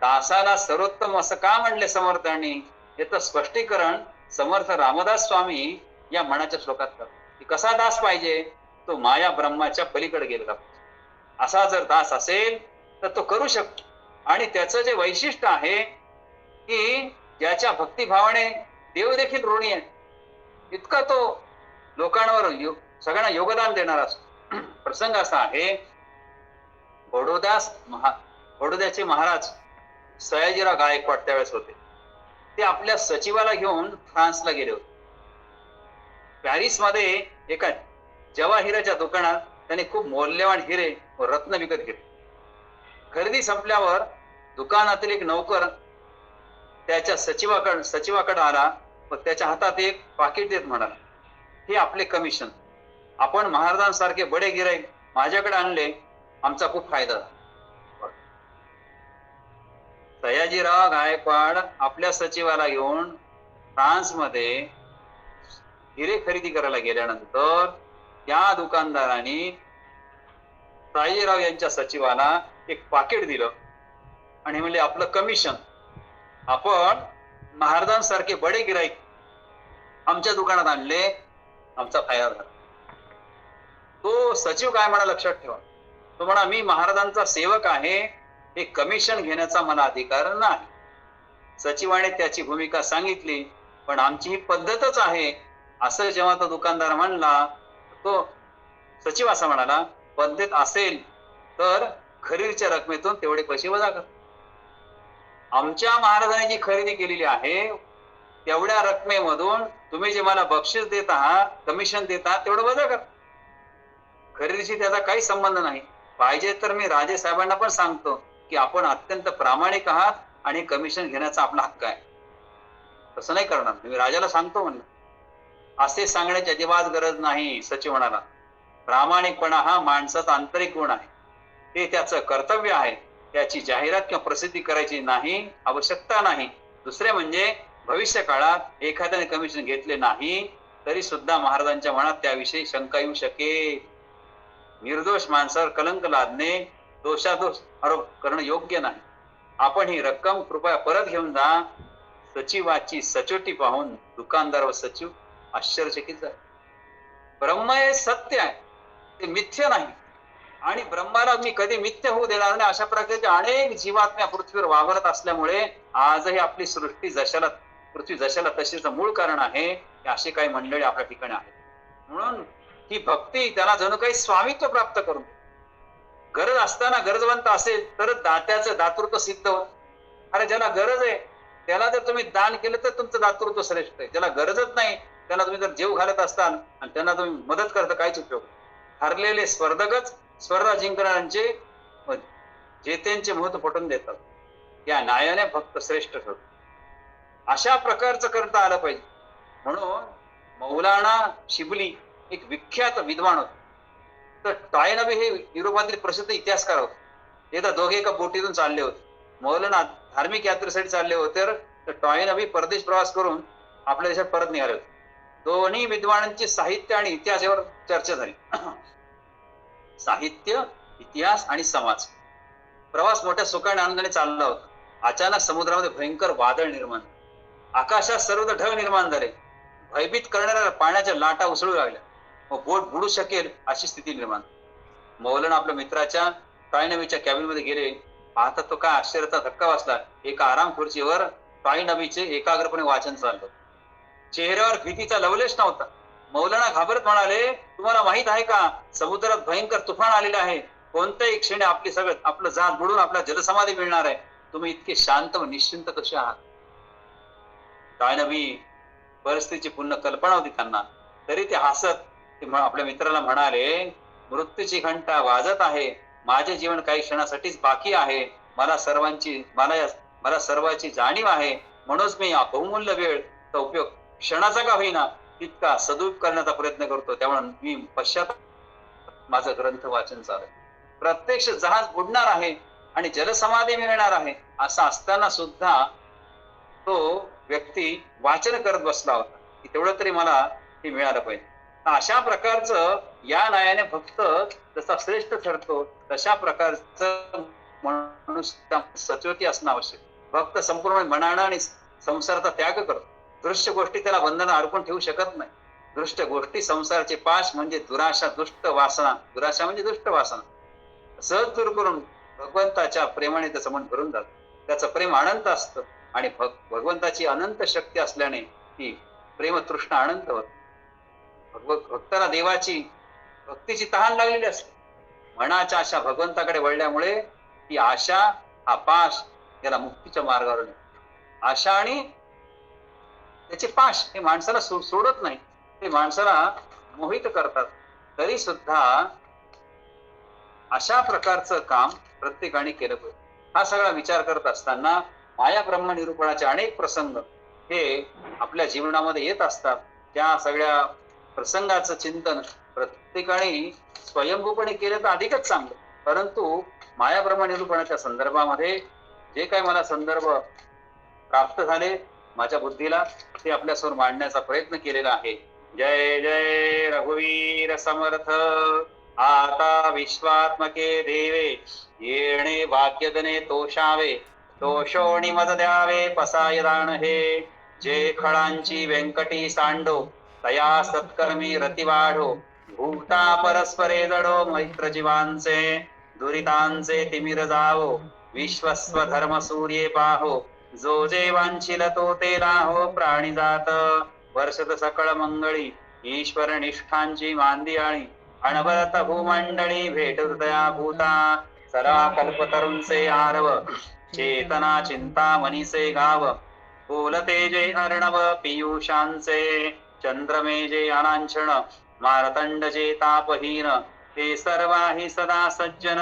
दासाला सर्वोत्तम असं का म्हणले समर्थांनी याचं स्पष्टीकरण समर्थ रामदास स्वामी या मनाच्या श्लोकात करतात. कसा दास पाहिजे? तो माया ब्रह्माच्या पलीकडे गेलेला पाहिजे. असा जर दास असेल तर तो करू शकतो. आणि त्याचं जे वैशिष्ट्य आहे की ज्याच्या भक्तिभावाने देव देखील ऋणी आहे, इतका तो लोकांवर सगळ्यांना योगदान देणार असतो. प्रसंग असा आहे, बडोद्याचे महाराज सयाजीराव गायकवाड त्यावेळेस होते. ते आपल्या सचिवाला घेऊन फ्रान्सला गेले होते. पॅरिसमध्ये एका जवाहिराच्या दुकानात त्यांनी खूप मौल्यवान हिरे व रत्न विकत घेतले. खरेदी संपल्यावर दुकानातील एक नौकर त्याच्या सचिवाकडे आला व त्याच्या हातात एक पाकिट देत म्हणाला, हे आपले कमिशन. आपण महाराजांसारखे बडे गिराईक माझ्याकडे आणले, आमचा खूप फायदा झाला. सयाजीराव गायकवाड आपल्या सचिवाला घेऊन फ्रान्समध्ये हिरे खरेदी करायला गेल्यानंतर त्या दुकानदारांनी सयाजीराव यांच्या सचिवाला एक पाकिट दिलं आणि म्हणले, आपलं कमिशन. आपण महाराजांसारखे बडे गिराईक आमच्या दुकानात आणले, आमचा फायदा झाला. तो सचिव काय म्हणा लक्षात ठेवा. तो म्हणा, मी महाराजांचा सेवक आहे, हे कमिशन घेण्याचा मला अधिकार नाही. सचिवाने त्याची भूमिका सांगितली, पण आमची ही पद्धतच आहे असं जेव्हा तो दुकानदार म्हणला, तो सचिव असा म्हणाला, पद्धत असेल तर खरेदीच्या रकमेतून तेवढे पैसे वजा कर. आमच्या महाराजांनी जी खरेदी केलेली आहे तेवढ्या रकमेमधून तुम्ही जे मला बक्षीस देत आहात, कमिशन देत आहात, तेवढं वजा कर. खरेदीशी त्याचा काही संबंध नाही. पाहिजे तर मी राजे साहेबांना पण सांगतो की आपण अत्यंत प्रामाणिक आहात आणि कमिशन घेण्याचा आपला हक्क आहे. तसं नाही करणार, मी राजाला सांगतो म्हणलं. असे सांगण्याची अजिबात गरज नाही. सचिव म्हणाला, प्रामाणिकपणा हा माणसाचा आंतरिक गुण आहे, ते त्याचं कर्तव्य आहे. त्याची जाहिरात किंवा प्रसिद्धी करायची नाही, आवश्यकता नाही. दुसरे म्हणजे भविष्य काळात एखाद्याने कमिशन घेतले नाही तरी सुद्धा महाराजांच्या मनात त्याविषयी शंका येऊ शकेल. निर्दोष माणसावर कलंक लादणे, दोषादोष आरोप करणं योग्य नाही. आपण ही रक्कम कृपया परत घेऊन जा. सचिवाची सचोटी पाहून दुकानदार व सचिव आश्चर्यचकित झाले. ब्रह्म हे सत्य आहे, ते मिथ्य नाही. आणि ब्रह्माला मी कधी मिथ्य होऊ देणार नाही. अशा प्रकारचे अनेक जीवात्म्या पृथ्वीवर वावरत असल्यामुळे आजही आपली सृष्टी पृथ्वी जशाला तशीच मूळ कारण आहे. अशी काही मंडळी आपल्या ठिकाणी आहेत. म्हणून ही भक्ती त्याला जणू काही स्वामित्व प्राप्त करून, गरज असताना गरजवंत असेल तरच दात्याचं दातृत्व सिद्ध होत. अरे ज्याला गरज आहे त्याला जर तुम्ही दान केलं तर तुमचं दातृत्व श्रेष्ठ आहे. ज्याला गरजच नाही त्यांना तुम्ही जर जीव घालत असताल आणि त्यांना तुम्ही मदत करता, काहीच उपयोग. हरलेले स्पर्धकच स्पर्धा जिंकणाऱ्यांचे जेतेंचे महत्व पटवून देतात. या न्यायाने भक्त श्रेष्ठ ठरतो. अशा प्रकारचं करता आलं पाहिजे. म्हणून मौलाना शिबली एक विख्यात विद्वान होते. तर टाय नबी हे युरोपातील प्रसिद्ध इतिहासकार होते. एकदा दोघे एका बोटीतून चालले होते. मौलाना धार्मिक यात्रेसाठी चालले होते, तर टॉय नबी परदेश प्रवास करून आपल्या देशात परत निघाले होते. दोन्ही विद्वानांची साहित्य आणि इतिहास यावर चर्चा झाली. साहित्य, इतिहास आणि समाज. प्रवास मोठ्या सुखाने आनंदाने चालला होता. अचानक समुद्रामध्ये भयंकर वादळ निर्माण झाले. आकाशात सर्वत्र ढग निर्माण झाले. भयभीत करणाऱ्या पाण्याच्या लाटा उसळू लागल्या व बोट बुडू शकेल अशी स्थिती निर्माण. मौलाना आपल्या मित्राच्या टॉयनबीच्या कॅबिन मध्ये गेले. पाहता तो काय आश्चर्याचा धक्का बसला. एका आराम खुर्चीवर टॉयनबीचे एकाग्रपणे वाचन चाललं. चेहऱ्यावर भीतीचा लवलेश नव्हता. मौलाना घाबरत म्हणाले, तुम्हाला माहित आहे का, समुद्रात भयंकर तुफान आलेले आहे. कोणत्याही क्षणी आपलं जहाज बुडून आपला जलसमाधी मिळणार आहे. तुम्ही इतके शांत व निश्चिंत कसे आहात? टॉयनबी परिस्थितीची पूर्ण कल्पना होती त्यांना, तरी ते हसत आपल्या मित्राला म्हणाले, मृत्यूची घंटा वाजत आहे. माझे जीवन काही क्षणासाठीच बाकी आहे. मला सर्वांची जाणीव आहे. म्हणूनच मी बहुमूल्य वेळचा उपयोग क्षणाचा का होईना तितका सदुपयोग करण्याचा प्रयत्न करतो. त्यामुळे मी माझं ग्रंथ वाचन चालू. प्रत्यक्ष जहाज बुडणार आहे आणि जलसमाधी मिळणार आहे असं असताना सुद्धा तो व्यक्ती वाचन करत बसला होता की तेवढं तरी मला हे मिळालं पाहिजे. अशा प्रकारचं या न्यायाने भक्त जसा श्रेष्ठ ठरतो तशा प्रकारचं मनुष्य सचोटी असणं आवश्यक. भक्त संपूर्ण मनानं आणि संसाराचा त्याग करतो. दृश्य गोष्टी त्याला बंधन अडकून ठेवू शकत नाही. दृष्ट गोष्टी संसाराचे पाश म्हणजे दुराशा, दुष्ट वासना. दुराशा म्हणजे दुष्ट वासना सहज दूर करून भगवंताच्या प्रेमाने त्याचं मन भरून जात. त्याचं प्रेम अनंत असतं आणि भगवंताची अनंत शक्ती असल्याने ती प्रेम तृष्णा अनंत होत. भक्ताला देवाची भक्तीची तहान लागलेली असते. मनाच्या आशा भगवंताकडे वळल्यामुळे ती आशा हा पाश याला मुक्तीच्या मार्गावर नेतो. आशा आणि त्याचे पाश हे माणसाला सोडत नाही, ते माणसाला मोहित करतात. तरी सुद्धा अशा प्रकारचं काम प्रत्येकाने केलं पाहिजे. हा सगळा विचार करत असताना माया ब्रह्म निरूपणाचे अनेक प्रसंग हे आपल्या जीवनामध्ये येत असतात. त्या सगळ्या प्रसंगाचं चिंतन प्रत्येकाने स्वयंभूपणे केलं तर अधिकच चांगलं. परंतु माया ब्रह्म निरूपणाच्या संदर्भामध्ये जे काही मला संदर्भ प्राप्त झाले माझ्या बुद्धीला, ते आपल्यासमोर मांडण्याचा प्रयत्न केलेला आहे. जय जय रघुवीर समर्थ. आता विश्वात्मके देवे येणे भाग्यदने तोषावे. तोषोणी मद द्यावे पसाय दान हे. जे खळांची व्यंकटी सांडो तया सत्कर्मी रती वाढो. भूता परस्परे जडो मैत्र जीवांचे. दुरितांचे तिमिर जावो विश्वस्व धर्म सूर्ये पाहो. जो जे वांछिल तो ते लाहो प्राणी जात. वर्षत सकळ मंगळी ईश्वर निष्ठांची मांदियाळी. अनवरत भूमंडळी भेट हृदया भूता. सदा कल्पतरुंचे आरव चेतना चिंता मनीसे गाव. बोलते जे अर्णव पियुषांचे. चंद्रमे जे अनांछण मारतंड जे तापहीन. ते सर्वाही सदा सज्जन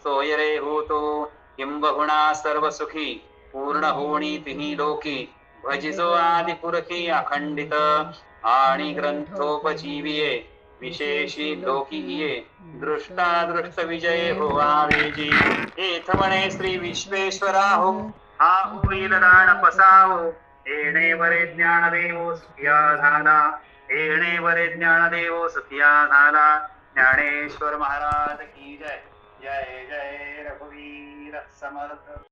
सोय रे होतो. किंबहुना सर्व सुखी पूर्ण होणी तिन्ही लोकी. भजिजो आदि पुरखी अखंडित आणि ग्रंथोपजीविये. विशेषी लोकी ये दृष्टा दृष्ट विजय होवावेजी. एथ म्हणे श्री विश्वेश्वरा हो हा होईल दान पसावो. येणे वरे ज्ञान देवो सुखिया झाला. येणे वरे ज्ञान देवो सुखिया झाला. ज्ञानेश्वर महाराज की जय. जय जय रघुवीर समर्थ.